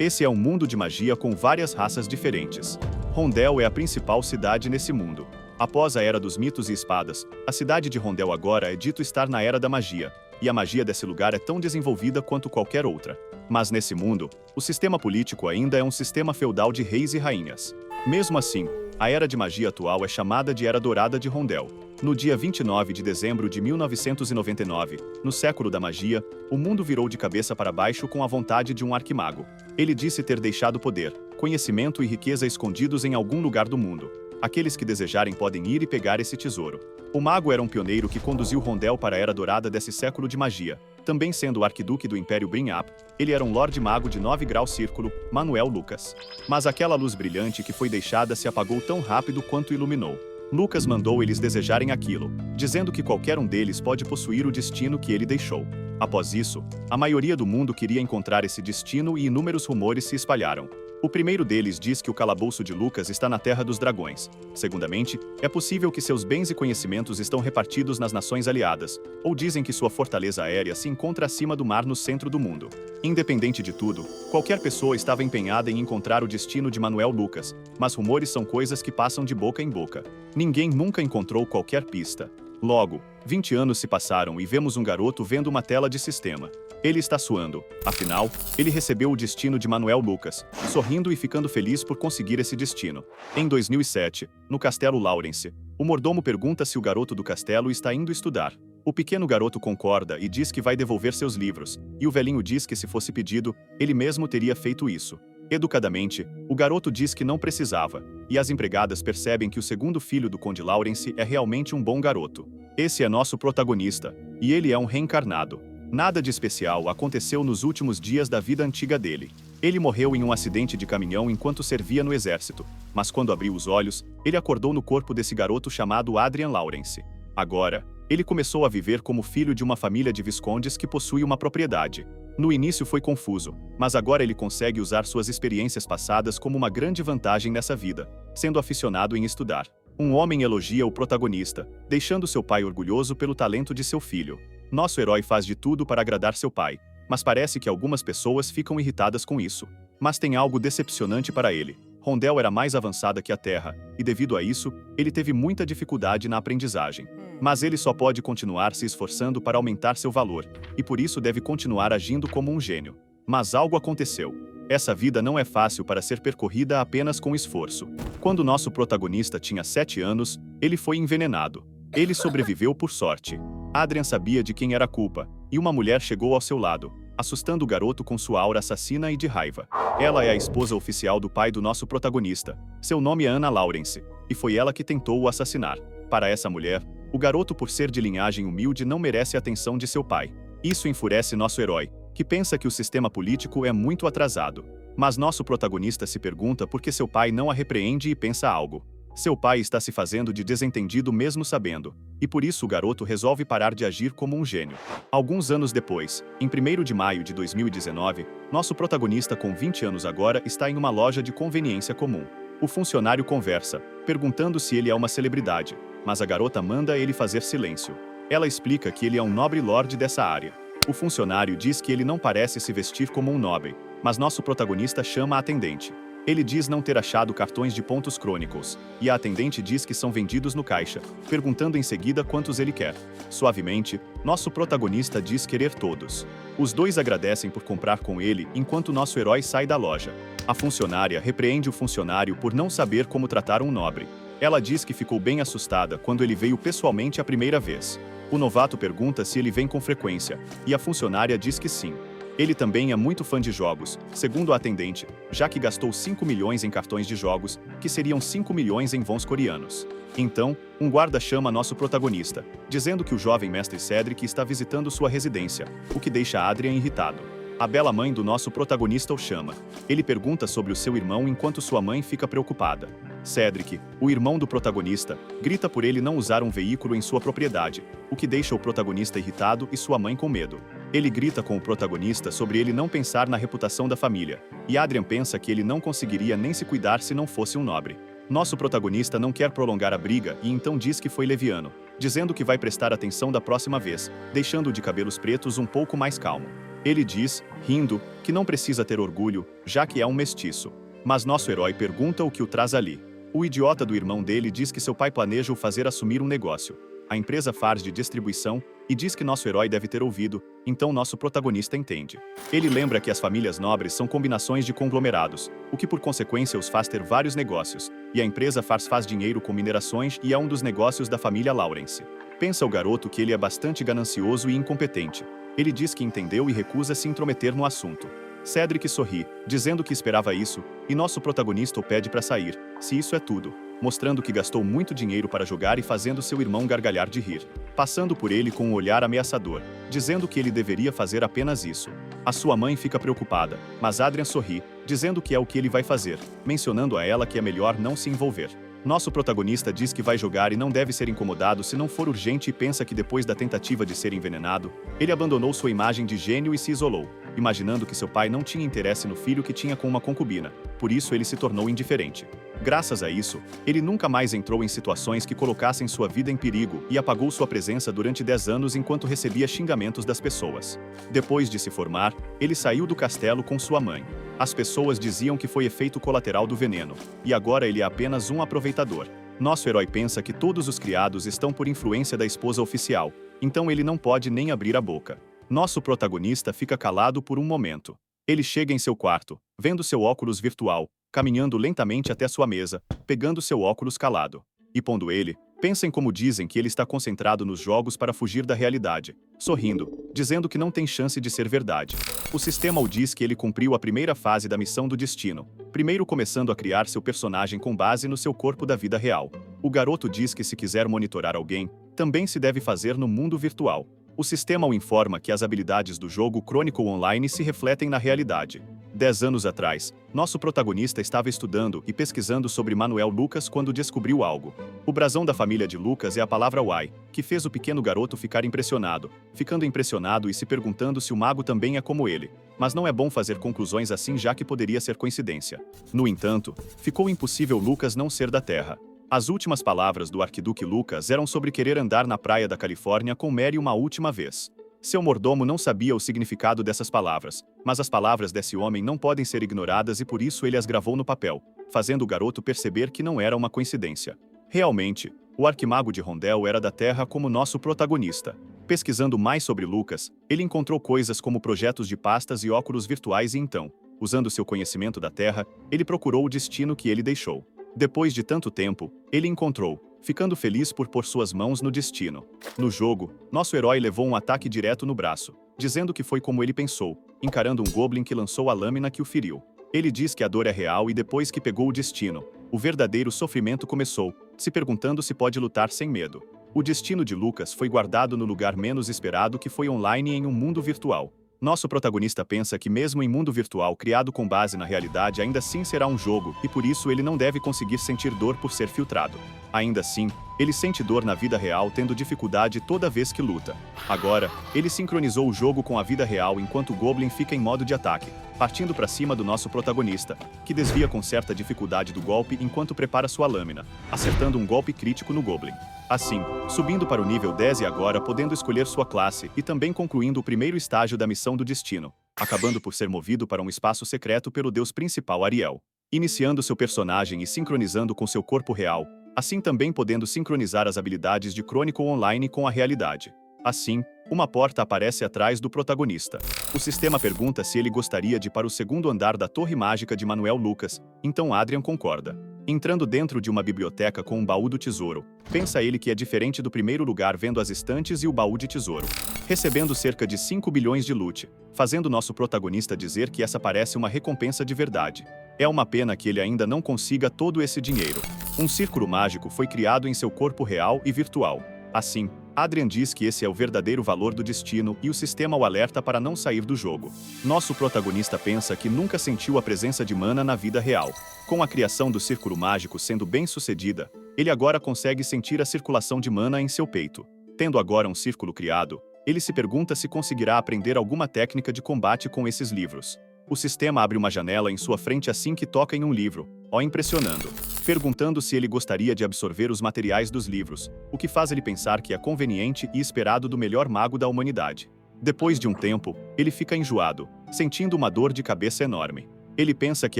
Esse é um mundo de magia com várias raças diferentes. Rondel é a principal cidade nesse mundo. Após a Era dos Mitos e Espadas, a cidade de Rondel agora é dito estar na Era da Magia, e a magia desse lugar é tão desenvolvida quanto qualquer outra. Mas nesse mundo, o sistema político ainda é um sistema feudal de reis e rainhas. Mesmo assim, a Era de Magia atual é chamada de Era Dourada de Rondel. No dia 29 de dezembro de 1999, no século da magia, o mundo virou de cabeça para baixo com a vontade de um arquimago. Ele disse ter deixado poder, conhecimento e riqueza escondidos em algum lugar do mundo. Aqueles que desejarem podem ir e pegar esse tesouro. O mago era um pioneiro que conduziu Rondel para a Era Dourada desse século de magia. Também sendo o arquiduque do Império Brin-Ap, ele era um Lorde Mago de 9 graus círculo, Manuel Lucas. Mas aquela luz brilhante que foi deixada se apagou tão rápido quanto iluminou. Lucas mandou eles desejarem aquilo, dizendo que qualquer um deles pode possuir o destino que ele deixou. Após isso, a maioria do mundo queria encontrar esse destino e inúmeros rumores se espalharam. O primeiro deles diz que o calabouço de Lucas está na Terra dos Dragões. Segundamente, é possível que seus bens e conhecimentos estão repartidos nas nações aliadas, ou dizem que sua fortaleza aérea se encontra acima do mar no centro do mundo. Independente de tudo, qualquer pessoa estava empenhada em encontrar o destino de Manuel Lucas, mas rumores são coisas que passam de boca em boca. Ninguém nunca encontrou qualquer pista. Logo, 20 anos se passaram e vemos um garoto vendo uma tela de sistema. Ele está suando, afinal, ele recebeu o destino de Manuel Lucas, sorrindo e ficando feliz por conseguir esse destino. Em 2007, no Castelo Lawrence, o mordomo pergunta se o garoto do castelo está indo estudar. O pequeno garoto concorda e diz que vai devolver seus livros, e o velhinho diz que se fosse pedido, ele mesmo teria feito isso. Educadamente, o garoto diz que não precisava, e as empregadas percebem que o segundo filho do Conde Lawrence é realmente um bom garoto. Esse é nosso protagonista, e ele é um reencarnado. Nada de especial aconteceu nos últimos dias da vida antiga dele. Ele morreu em um acidente de caminhão enquanto servia no exército, mas quando abriu os olhos, ele acordou no corpo desse garoto chamado Adrian Lawrence. Agora, ele começou a viver como filho de uma família de viscondes que possui uma propriedade. No início foi confuso, mas agora ele consegue usar suas experiências passadas como uma grande vantagem nessa vida, sendo aficionado em estudar. Um homem elogia o protagonista, deixando seu pai orgulhoso pelo talento de seu filho. Nosso herói faz de tudo para agradar seu pai, mas parece que algumas pessoas ficam irritadas com isso. Mas tem algo decepcionante para ele. Rondel era mais avançada que a Terra, e devido a isso, ele teve muita dificuldade na aprendizagem. Mas ele só pode continuar se esforçando para aumentar seu valor, e por isso deve continuar agindo como um gênio. Mas algo aconteceu. Essa vida não é fácil para ser percorrida apenas com esforço. Quando nosso protagonista tinha 7 anos, ele foi envenenado. Ele sobreviveu por sorte. Adrian sabia de quem era a culpa, e uma mulher chegou ao seu lado, assustando o garoto com sua aura assassina e de raiva. Ela é a esposa oficial do pai do nosso protagonista. Seu nome é Anna Lawrence, e foi ela que tentou o assassinar. Para essa mulher, o garoto, por ser de linhagem humilde, não merece a atenção de seu pai. Isso enfurece nosso herói, que pensa que o sistema político é muito atrasado. Mas nosso protagonista se pergunta por que seu pai não a repreende e pensa algo. Seu pai está se fazendo de desentendido mesmo sabendo, e por isso o garoto resolve parar de agir como um gênio. Alguns anos depois, em 1º de maio de 2019, nosso protagonista com 20 anos agora está em uma loja de conveniência comum. O funcionário conversa, perguntando se ele é uma celebridade, mas a garota manda ele fazer silêncio. Ela explica que ele é um nobre lorde dessa área. O funcionário diz que ele não parece se vestir como um nobre, mas nosso protagonista chama a atendente. Ele diz não ter achado cartões de pontos crônicos, e a atendente diz que são vendidos no caixa, perguntando em seguida quantos ele quer. Suavemente, nosso protagonista diz querer todos. Os dois agradecem por comprar com ele enquanto nosso herói sai da loja. A funcionária repreende o funcionário por não saber como tratar um nobre. Ela diz que ficou bem assustada quando ele veio pessoalmente a primeira vez. O novato pergunta se ele vem com frequência, e a funcionária diz que sim. Ele também é muito fã de jogos, segundo a atendente, já que gastou 5 milhões em cartões de jogos, que seriam 5 milhões em wons coreanos. Então, um guarda chama nosso protagonista, dizendo que o jovem mestre Cedric está visitando sua residência, o que deixa Adrian irritado. A bela mãe do nosso protagonista o chama. Ele pergunta sobre o seu irmão enquanto sua mãe fica preocupada. Cedric, o irmão do protagonista, grita por ele não usar um veículo em sua propriedade, o que deixa o protagonista irritado e sua mãe com medo. Ele grita com o protagonista sobre ele não pensar na reputação da família, e Adrian pensa que ele não conseguiria nem se cuidar se não fosse um nobre. Nosso protagonista não quer prolongar a briga e então diz que foi leviano, dizendo que vai prestar atenção da próxima vez, deixando o de cabelos pretos um pouco mais calmo. Ele diz, rindo, que não precisa ter orgulho, já que é um mestiço. Mas nosso herói pergunta o que o traz ali. O idiota do irmão dele diz que seu pai planeja o fazer assumir um negócio, a empresa Fars de distribuição, e diz que nosso herói deve ter ouvido, então nosso protagonista entende. Ele lembra que as famílias nobres são combinações de conglomerados, o que por consequência os faz ter vários negócios, e a empresa Fars faz dinheiro com minerações e é um dos negócios da família Lawrence. Pensa o garoto que ele é bastante ganancioso e incompetente. Ele diz que entendeu e recusa se intrometer no assunto. Cedric sorri, dizendo que esperava isso, e nosso protagonista o pede para sair, se isso é tudo, mostrando que gastou muito dinheiro para jogar e fazendo seu irmão gargalhar de rir, passando por ele com um olhar ameaçador, dizendo que ele deveria fazer apenas isso. A sua mãe fica preocupada, mas Adrian sorri, dizendo que é o que ele vai fazer, mencionando a ela que é melhor não se envolver. Nosso protagonista diz que vai jogar e não deve ser incomodado se não for urgente e pensa que depois da tentativa de ser envenenado, ele abandonou sua imagem de gênio e se isolou, imaginando que seu pai não tinha interesse no filho que tinha com uma concubina, por isso ele se tornou indiferente. Graças a isso, ele nunca mais entrou em situações que colocassem sua vida em perigo e apagou sua presença durante 10 anos enquanto recebia xingamentos das pessoas. Depois de se formar, ele saiu do castelo com sua mãe. As pessoas diziam que foi efeito colateral do veneno, e agora ele é apenas um aproveitador. Nosso herói pensa que todos os criados estão por influência da esposa oficial, então ele não pode nem abrir a boca. Nosso protagonista fica calado por um momento. Ele chega em seu quarto, vendo seu óculos virtual, caminhando lentamente até sua mesa, pegando seu óculos calado. E pondo ele, pensa em como dizem que ele está concentrado nos jogos para fugir da realidade, sorrindo, dizendo que não tem chance de ser verdade. O sistema o diz que ele cumpriu a primeira fase da missão do destino, primeiro começando a criar seu personagem com base no seu corpo da vida real. O garoto diz que se quiser monitorar alguém, também se deve fazer no mundo virtual. O sistema o informa que as habilidades do jogo Chronicle Online se refletem na realidade. 10 anos atrás, nosso protagonista estava estudando e pesquisando sobre Manuel Lucas quando descobriu algo. O brasão da família de Lucas é a palavra Y, que fez o pequeno garoto ficar impressionado, ficando impressionado e se perguntando se o mago também é como ele. Mas não é bom fazer conclusões assim já que poderia ser coincidência. No entanto, ficou impossível Lucas não ser da Terra. As últimas palavras do arquiduque Lucas eram sobre querer andar na praia da Califórnia com Mary uma última vez. Seu mordomo não sabia o significado dessas palavras, mas as palavras desse homem não podem ser ignoradas e por isso ele as gravou no papel, fazendo o garoto perceber que não era uma coincidência. Realmente, o arquimago de Rondel era da Terra como nosso protagonista. Pesquisando mais sobre Lucas, ele encontrou coisas como projetos de pastas e óculos virtuais e então, usando seu conhecimento da Terra, ele procurou o destino que ele deixou. Depois de tanto tempo, ele encontrou, ficando feliz por pôr suas mãos no destino. No jogo, nosso herói levou um ataque direto no braço, dizendo que foi como ele pensou, encarando um goblin que lançou a lâmina que o feriu. Ele diz que a dor é real e depois que pegou o destino, o verdadeiro sofrimento começou, se perguntando se pode lutar sem medo. O destino de Lucas foi guardado no lugar menos esperado que foi online em um mundo virtual. Nosso protagonista pensa que mesmo em mundo virtual criado com base na realidade ainda assim será um jogo e por isso ele não deve conseguir sentir dor por ser filtrado. Ainda assim, ele sente dor na vida real tendo dificuldade toda vez que luta. Agora, ele sincronizou o jogo com a vida real enquanto o Goblin fica em modo de ataque, partindo para cima do nosso protagonista, que desvia com certa dificuldade do golpe enquanto prepara sua lâmina, acertando um golpe crítico no Goblin. Assim, subindo para o nível 10 e agora podendo escolher sua classe e também concluindo o primeiro estágio da missão do destino, acabando por ser movido para um espaço secreto pelo deus principal Ariel, iniciando seu personagem e sincronizando com seu corpo real, assim também podendo sincronizar as habilidades de Chronicle Online com a realidade. Assim, uma porta aparece atrás do protagonista. O sistema pergunta se ele gostaria de ir para o segundo andar da Torre Mágica de Manuel Lucas, então Adrian concorda. Entrando dentro de uma biblioteca com um baú do tesouro, pensa ele que é diferente do primeiro lugar vendo as estantes e o baú de tesouro. Recebendo cerca de 5 bilhões de loot, fazendo nosso protagonista dizer que essa parece uma recompensa de verdade. É uma pena que ele ainda não consiga todo esse dinheiro. Um círculo mágico foi criado em seu corpo real e virtual. Assim, Adrian diz que esse é o verdadeiro valor do destino e o sistema o alerta para não sair do jogo. Nosso protagonista pensa que nunca sentiu a presença de mana na vida real. Com a criação do círculo mágico sendo bem sucedida, ele agora consegue sentir a circulação de mana em seu peito. Tendo agora um círculo criado, ele se pergunta se conseguirá aprender alguma técnica de combate com esses livros. O sistema abre uma janela em sua frente assim que toca em um livro, o impressionando, perguntando se ele gostaria de absorver os materiais dos livros, o que faz ele pensar que é conveniente e esperado do melhor mago da humanidade. Depois de um tempo, ele fica enjoado, sentindo uma dor de cabeça enorme. Ele pensa que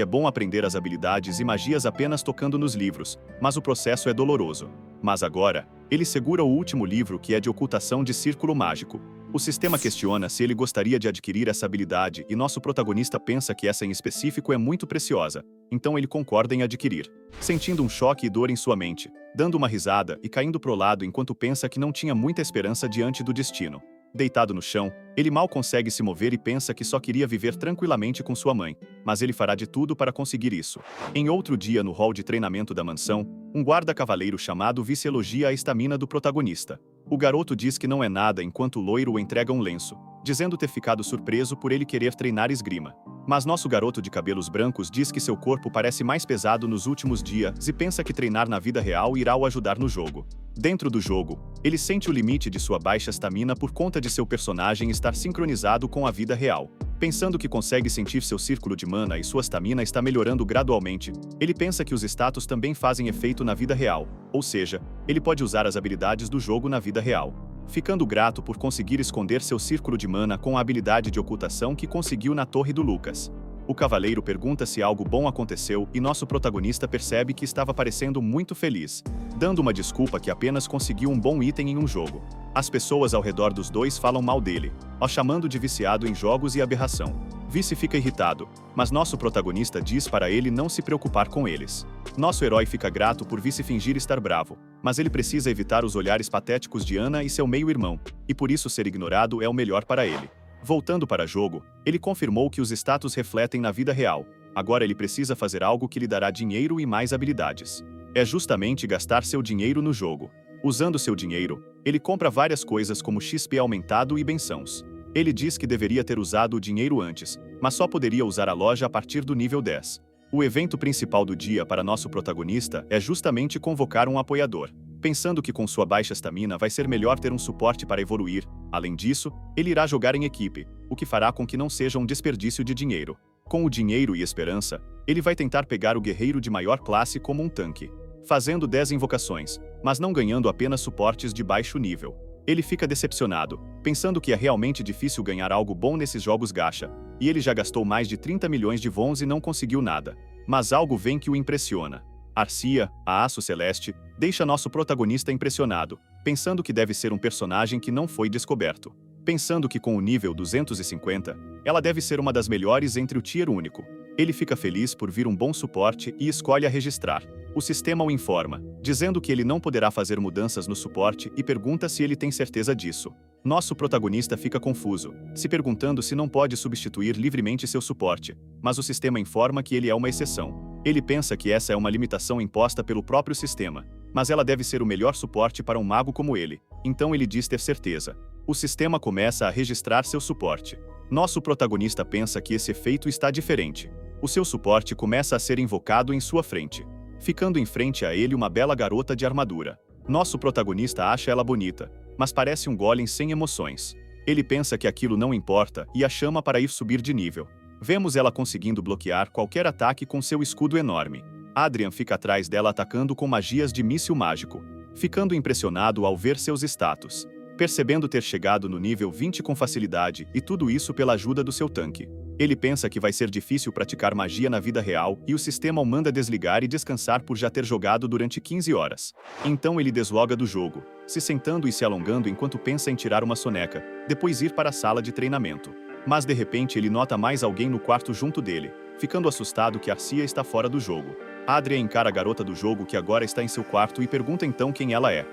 é bom aprender as habilidades e magias apenas tocando nos livros, mas o processo é doloroso. Mas agora, ele segura o último livro, que é de ocultação de círculo mágico. O sistema questiona se ele gostaria de adquirir essa habilidade e nosso protagonista pensa que essa em específico é muito preciosa, então ele concorda em adquirir. Sentindo um choque e dor em sua mente, dando uma risada e caindo pro lado enquanto pensa que não tinha muita esperança diante do destino. Deitado no chão, ele mal consegue se mover e pensa que só queria viver tranquilamente com sua mãe, mas ele fará de tudo para conseguir isso. Em outro dia no hall de treinamento da mansão, um guarda-cavaleiro chamado Vice elogia a estamina do protagonista. O garoto diz que não é nada enquanto o loiro entrega um lenço, dizendo ter ficado surpreso por ele querer treinar esgrima. Mas nosso garoto de cabelos brancos diz que seu corpo parece mais pesado nos últimos dias e pensa que treinar na vida real irá o ajudar no jogo. Dentro do jogo, ele sente o limite de sua baixa estamina por conta de seu personagem estar sincronizado com a vida real. Pensando que consegue sentir seu círculo de mana e sua estamina está melhorando gradualmente, ele pensa que os status também fazem efeito na vida real, ou seja, ele pode usar as habilidades do jogo na vida real. Ficando grato por conseguir esconder seu círculo de mana com a habilidade de ocultação que conseguiu na Torre do Lucas. O cavaleiro pergunta se algo bom aconteceu e nosso protagonista percebe que estava parecendo muito feliz, dando uma desculpa que apenas conseguiu um bom item em um jogo. As pessoas ao redor dos dois falam mal dele, o chamando de viciado em jogos e aberração. Vice fica irritado, mas nosso protagonista diz para ele não se preocupar com eles. Nosso herói fica grato por Vice fingir estar bravo, mas ele precisa evitar os olhares patéticos de Ana e seu meio-irmão, e por isso ser ignorado é o melhor para ele. Voltando para o jogo, ele confirmou que os status refletem na vida real. Agora ele precisa fazer algo que lhe dará dinheiro e mais habilidades. É justamente gastar seu dinheiro no jogo. Usando seu dinheiro, ele compra várias coisas como XP aumentado e bençãos. Ele diz que deveria ter usado o dinheiro antes, mas só poderia usar a loja a partir do nível 10. O evento principal do dia para nosso protagonista é justamente convocar um apoiador. Pensando que com sua baixa estamina vai ser melhor ter um suporte para evoluir, além disso, ele irá jogar em equipe, o que fará com que não seja um desperdício de dinheiro. Com o dinheiro e esperança, ele vai tentar pegar o guerreiro de maior classe como um tanque, fazendo 10 invocações, mas não ganhando apenas suportes de baixo nível. Ele fica decepcionado, pensando que é realmente difícil ganhar algo bom nesses jogos gacha, e ele já gastou mais de 30 milhões de wons e não conseguiu nada. Mas algo vem que o impressiona. Arcia, a Aço Celeste, deixa nosso protagonista impressionado, pensando que deve ser um personagem que não foi descoberto. Pensando que com o nível 250, ela deve ser uma das melhores entre o tier único. Ele fica feliz por vir um bom suporte e escolhe a registrar. O sistema o informa, dizendo que ele não poderá fazer mudanças no suporte e pergunta se ele tem certeza disso. Nosso protagonista fica confuso, se perguntando se não pode substituir livremente seu suporte, mas o sistema informa que ele é uma exceção. Ele pensa que essa é uma limitação imposta pelo próprio sistema, mas ela deve ser o melhor suporte para um mago como ele, então ele diz ter certeza. O sistema começa a registrar seu suporte. Nosso protagonista pensa que esse efeito está diferente. O seu suporte começa a ser invocado em sua frente, ficando em frente a ele uma bela garota de armadura. Nosso protagonista acha ela bonita, mas parece um golem sem emoções. Ele pensa que aquilo não importa e a chama para ir subir de nível. Vemos ela conseguindo bloquear qualquer ataque com seu escudo enorme. Adrian fica atrás dela atacando com magias de míssil mágico, ficando impressionado ao ver seus status, percebendo ter chegado no nível 20 com facilidade e tudo isso pela ajuda do seu tanque. Ele pensa que vai ser difícil praticar magia na vida real e o sistema o manda desligar e descansar por já ter jogado durante 15 horas. Então ele desloga do jogo, se sentando e se alongando enquanto pensa em tirar uma soneca, depois ir para a sala de treinamento. Mas de repente ele nota mais alguém no quarto junto dele, ficando assustado que Arcia está fora do jogo. Adrian encara a garota do jogo que agora está em seu quarto e pergunta então quem ela é.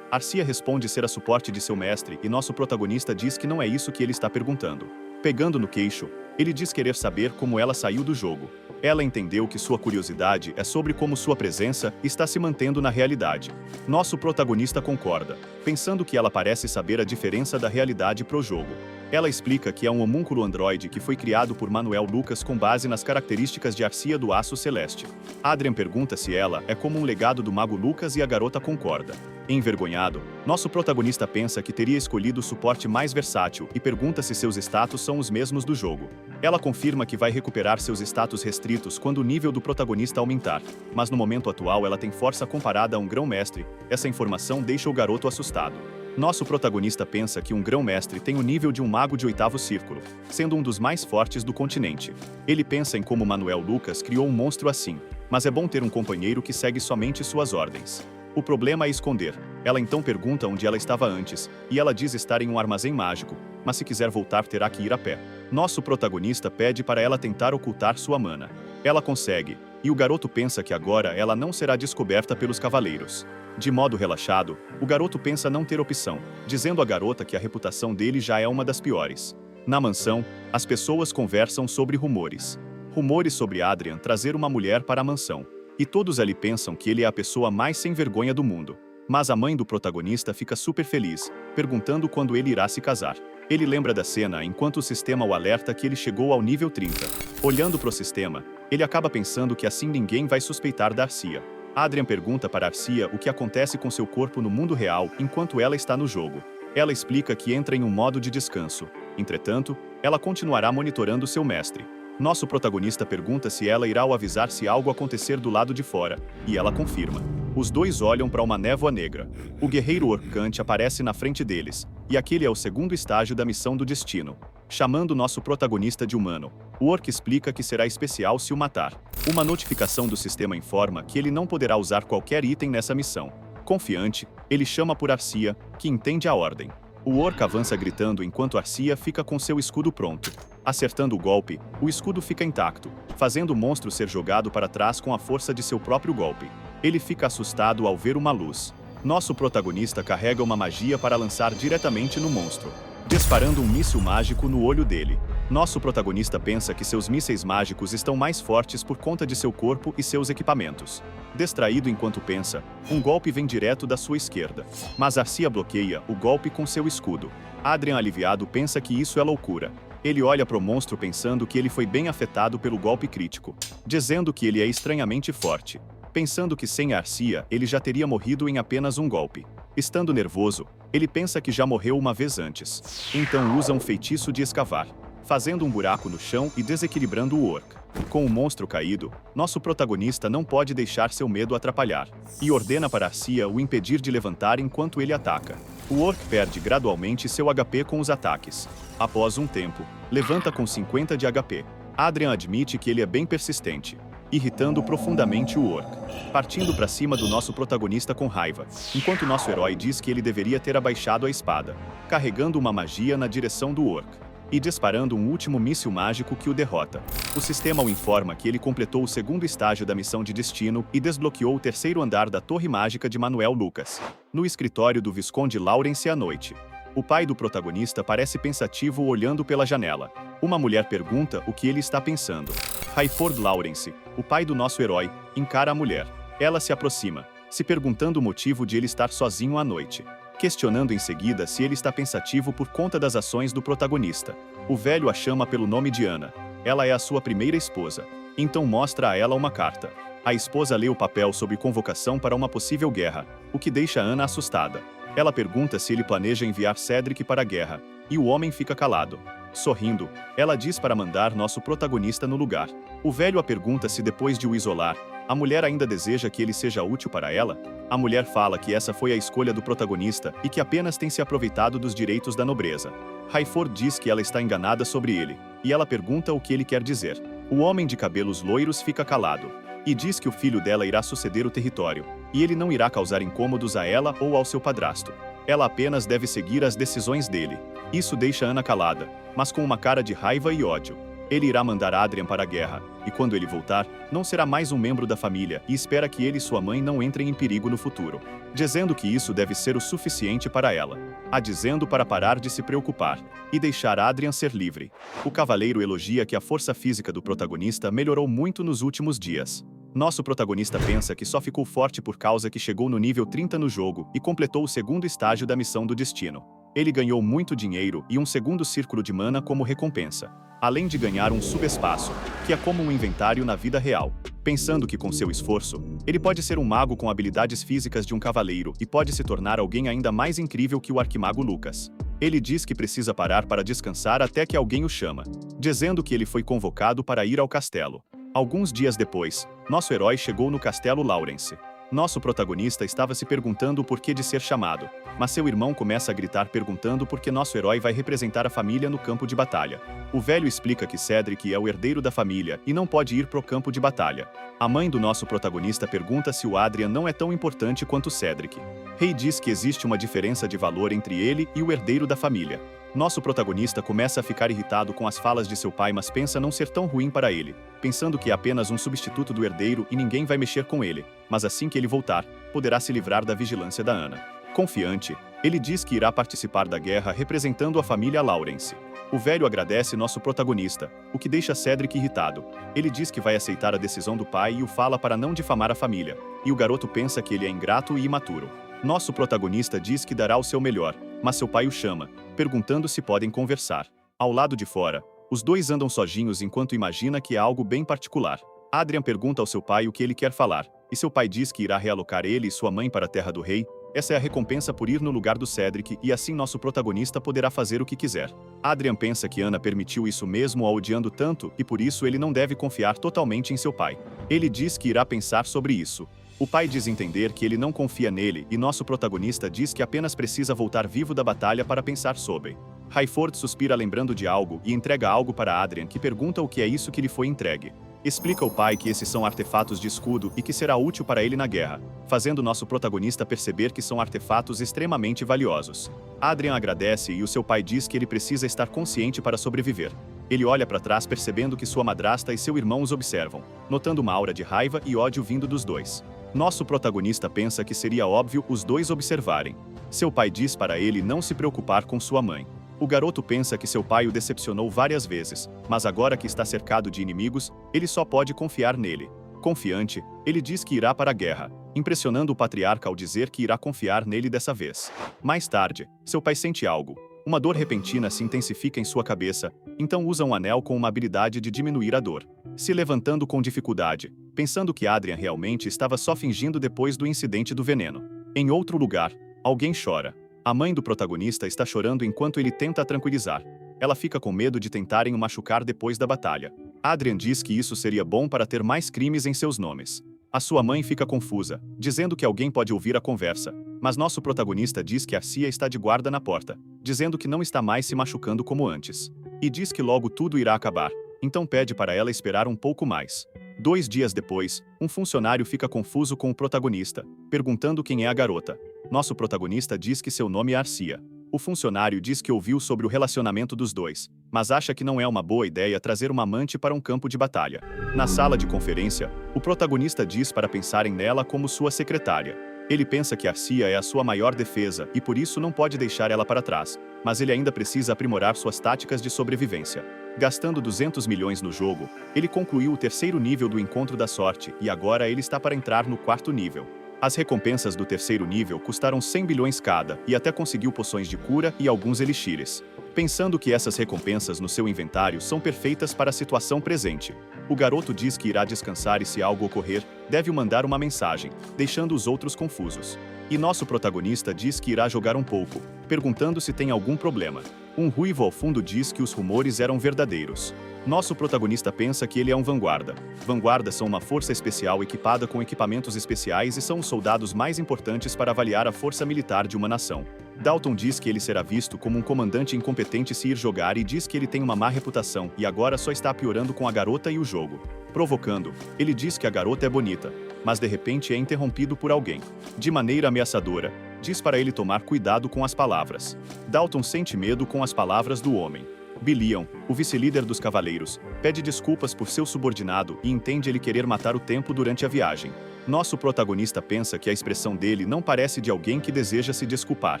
Arcia responde ser a suporte de seu mestre e nosso protagonista diz que não é isso que ele está perguntando. Pegando no queixo, ele diz querer saber como ela saiu do jogo. Ela entendeu que sua curiosidade é sobre como sua presença está se mantendo na realidade. Nosso protagonista concorda, pensando que ela parece saber a diferença da realidade pro jogo. Ela explica que é um homúnculo androide que foi criado por Manuel Lucas com base nas características de Arcia do Aço Celeste. Adrian pergunta se ela é como um legado do mago Lucas e a garota concorda. Envergonhado, nosso protagonista pensa que teria escolhido o suporte mais versátil e pergunta se seus status são os mesmos do jogo. Ela confirma que vai recuperar seus status restritos quando o nível do protagonista aumentar, mas no momento atual ela tem força comparada a um grão-mestre. Essa informação deixa o garoto assustado. Nosso protagonista pensa que um grão-mestre tem o nível de um mago de 8º círculo, sendo um dos mais fortes do continente. Ele pensa em como Manuel Lucas criou um monstro assim, mas é bom ter um companheiro que segue somente suas ordens. O problema é esconder. Ela então pergunta onde ela estava antes, e ela diz estar em um armazém mágico, mas se quiser voltar terá que ir a pé. Nosso protagonista pede para ela tentar ocultar sua mana. Ela consegue, e o garoto pensa que agora ela não será descoberta pelos cavaleiros. De modo relaxado, o garoto pensa não ter opção, dizendo à garota que a reputação dele já é uma das piores. Na mansão, as pessoas conversam sobre rumores. Rumores sobre Adrian trazer uma mulher para a mansão. E todos ali pensam que ele é a pessoa mais sem vergonha do mundo. Mas a mãe do protagonista fica super feliz, perguntando quando ele irá se casar. Ele lembra da cena enquanto o sistema o alerta que ele chegou ao nível 30. Olhando para o sistema, ele acaba pensando que assim ninguém vai suspeitar da Arcia. Adrian pergunta para Arcia o que acontece com seu corpo no mundo real enquanto ela está no jogo. Ela explica que entra em um modo de descanso. Entretanto, ela continuará monitorando seu mestre. Nosso protagonista pergunta se ela irá o avisar se algo acontecer do lado de fora, e ela confirma. Os dois olham para uma névoa negra. O guerreiro Orcante aparece na frente deles, e aquele é o segundo estágio da missão do destino. Chamando nosso protagonista de humano, o Orc explica que será especial se o matar. Uma notificação do sistema informa que ele não poderá usar qualquer item nessa missão. Confiante, ele chama por Arcia, que entende a ordem. O Orc avança gritando enquanto Arcia fica com seu escudo pronto. Acertando o golpe, o escudo fica intacto, fazendo o monstro ser jogado para trás com a força de seu próprio golpe. Ele fica assustado ao ver uma luz. Nosso protagonista carrega uma magia para lançar diretamente no monstro, disparando um míssil mágico no olho dele. Nosso protagonista pensa que seus mísseis mágicos estão mais fortes por conta de seu corpo e seus equipamentos. Distraído enquanto pensa, um golpe vem direto da sua esquerda. Mas Arcia bloqueia o golpe com seu escudo. Adrian, aliviado, pensa que isso é loucura. Ele olha para o monstro pensando que ele foi bem afetado pelo golpe crítico, dizendo que ele é estranhamente forte. Pensando que sem Arcia, ele já teria morrido em apenas um golpe. Estando nervoso, ele pensa que já morreu uma vez antes. Então usa um feitiço de escavar, fazendo um buraco no chão e desequilibrando o Orc. Com o monstro caído, nosso protagonista não pode deixar seu medo atrapalhar, e ordena para Arcia o impedir de levantar enquanto ele ataca. O Orc perde gradualmente seu HP com os ataques. Após um tempo, levanta com 50 de HP. Adrian admite que ele é bem persistente, irritando profundamente o Orc, partindo para cima do nosso protagonista com raiva, enquanto nosso herói diz que ele deveria ter abaixado a espada, carregando uma magia na direção do Orc, e disparando um último míssil mágico que o derrota. O sistema o informa que ele completou o segundo estágio da missão de destino e desbloqueou o terceiro andar da Torre Mágica de Manuel Lucas, no escritório do Visconde Lawrence à noite. O pai do protagonista parece pensativo olhando pela janela. Uma mulher pergunta o que ele está pensando. Hayford Lawrence, o pai do nosso herói, encara a mulher. Ela se aproxima, se perguntando o motivo de ele estar sozinho à noite, questionando em seguida se ele está pensativo por conta das ações do protagonista. O velho a chama pelo nome de Ana. Ela é a sua primeira esposa. Então mostra a ela uma carta. A esposa lê o papel sobre convocação para uma possível guerra, o que deixa Ana assustada. Ela pergunta se ele planeja enviar Cedric para a guerra, e o homem fica calado. Sorrindo, ela diz para mandar nosso protagonista no lugar. O velho a pergunta se depois de o isolar, a mulher ainda deseja que ele seja útil para ela. A mulher fala que essa foi a escolha do protagonista e que apenas tem se aproveitado dos direitos da nobreza. Hayford diz que ela está enganada sobre ele, e ela pergunta o que ele quer dizer. O homem de cabelos loiros fica calado, e diz que o filho dela irá suceder o território, e ele não irá causar incômodos a ela ou ao seu padrasto. Ela apenas deve seguir as decisões dele. Isso deixa Ana calada, mas com uma cara de raiva e ódio. Ele irá mandar Adrian para a guerra, e quando ele voltar, não será mais um membro da família e espera que ele e sua mãe não entrem em perigo no futuro, dizendo que isso deve ser o suficiente para ela. A dizendo para parar de se preocupar e deixar Adrian ser livre. O cavaleiro elogia que a força física do protagonista melhorou muito nos últimos dias. Nosso protagonista pensa que só ficou forte por causa que chegou no nível 30 no jogo e completou o segundo estágio da missão do destino. Ele ganhou muito dinheiro e um segundo círculo de mana como recompensa, além de ganhar um subespaço, que é como um inventário na vida real. Pensando que com seu esforço, ele pode ser um mago com habilidades físicas de um cavaleiro e pode se tornar alguém ainda mais incrível que o arquimago Lucas. Ele diz que precisa parar para descansar até que alguém o chama, dizendo que ele foi convocado para ir ao castelo. Alguns dias depois, nosso herói chegou no Castelo Lawrence. Nosso protagonista estava se perguntando o porquê de ser chamado, mas seu irmão começa a gritar perguntando por que nosso herói vai representar a família no campo de batalha. O velho explica que Cedric é o herdeiro da família e não pode ir pro campo de batalha. A mãe do nosso protagonista pergunta se o Adrian não é tão importante quanto Cedric. Rei diz que existe uma diferença de valor entre ele e o herdeiro da família. Nosso protagonista começa a ficar irritado com as falas de seu pai, mas pensa não ser tão ruim para ele, pensando que é apenas um substituto do herdeiro e ninguém vai mexer com ele, mas assim que ele voltar, poderá se livrar da vigilância da Anna. Confiante, ele diz que irá participar da guerra representando a família Lawrence. O velho agradece nosso protagonista, o que deixa Cedric irritado. Ele diz que vai aceitar a decisão do pai e o fala para não difamar a família, e o garoto pensa que ele é ingrato e imaturo. Nosso protagonista diz que dará o seu melhor, mas seu pai o chama, perguntando se podem conversar. Ao lado de fora, os dois andam sozinhos enquanto imagina que é algo bem particular. Adrian pergunta ao seu pai o que ele quer falar, e seu pai diz que irá realocar ele e sua mãe para a terra do rei. Essa é a recompensa por ir no lugar do Cedric e assim nosso protagonista poderá fazer o que quiser. Adrian pensa que Anna permitiu isso mesmo a odiando tanto e por isso ele não deve confiar totalmente em seu pai. Ele diz que irá pensar sobre isso. O pai diz entender que ele não confia nele e nosso protagonista diz que apenas precisa voltar vivo da batalha para pensar sobre. Highford suspira lembrando de algo e entrega algo para Adrian, que pergunta o que é isso que lhe foi entregue. Explica ao pai que esses são artefatos de escudo e que será útil para ele na guerra, fazendo nosso protagonista perceber que são artefatos extremamente valiosos. Adrian agradece e o seu pai diz que ele precisa estar consciente para sobreviver. Ele olha para trás percebendo que sua madrasta e seu irmão os observam, notando uma aura de raiva e ódio vindo dos dois. Nosso protagonista pensa que seria óbvio os dois observarem. Seu pai diz para ele não se preocupar com sua mãe. O garoto pensa que seu pai o decepcionou várias vezes, mas agora que está cercado de inimigos, ele só pode confiar nele. Confiante, ele diz que irá para a guerra, impressionando o patriarca ao dizer que irá confiar nele dessa vez. Mais tarde, seu pai sente algo. Uma dor repentina se intensifica em sua cabeça, então usa um anel com uma habilidade de diminuir a dor. Se levantando com dificuldade, pensando que Adrian realmente estava só fingindo depois do incidente do veneno. Em outro lugar, alguém chora. A mãe do protagonista está chorando enquanto ele tenta a tranquilizar. Ela fica com medo de tentarem o machucar depois da batalha. Adrian diz que isso seria bom para ter mais crimes em seus nomes. A sua mãe fica confusa, dizendo que alguém pode ouvir a conversa, mas nosso protagonista diz que Arcia está de guarda na porta, dizendo que não está mais se machucando como antes. E diz que logo tudo irá acabar, então pede para ela esperar um pouco mais. 2 dias depois, um funcionário fica confuso com o protagonista, perguntando quem é a garota. Nosso protagonista diz que seu nome é Arcia. O funcionário diz que ouviu sobre o relacionamento dos dois, mas acha que não é uma boa ideia trazer uma amante para um campo de batalha. Na sala de conferência, o protagonista diz para pensarem nela como sua secretária. Ele pensa que Arcia é a sua maior defesa e por isso não pode deixar ela para trás, mas ele ainda precisa aprimorar suas táticas de sobrevivência. Gastando 200 milhões no jogo, ele concluiu o 3º nível do Encontro da Sorte e agora ele está para entrar no 4º nível. As recompensas do 3º nível custaram 100 bilhões cada e até conseguiu poções de cura e alguns elixires. Pensando que essas recompensas no seu inventário são perfeitas para a situação presente, o garoto diz que irá descansar e se algo ocorrer, deve mandar uma mensagem, deixando os outros confusos. E nosso protagonista diz que irá jogar um pouco, perguntando se tem algum problema. Um ruivo ao fundo diz que os rumores eram verdadeiros. Nosso protagonista pensa que ele é um vanguarda. Vanguardas são uma força especial equipada com equipamentos especiais e são os soldados mais importantes para avaliar a força militar de uma nação. Dalton diz que ele será visto como um comandante incompetente se ir jogar e diz que ele tem uma má reputação e agora só está piorando com a garota e o jogo. Provocando, ele diz que a garota é bonita, mas de repente é interrompido por alguém. De maneira ameaçadora, diz para ele tomar cuidado com as palavras. Dalton sente medo com as palavras do homem. Billion, o vice-líder dos cavaleiros, pede desculpas por seu subordinado e entende ele querer matar o tempo durante a viagem. Nosso protagonista pensa que a expressão dele não parece de alguém que deseja se desculpar.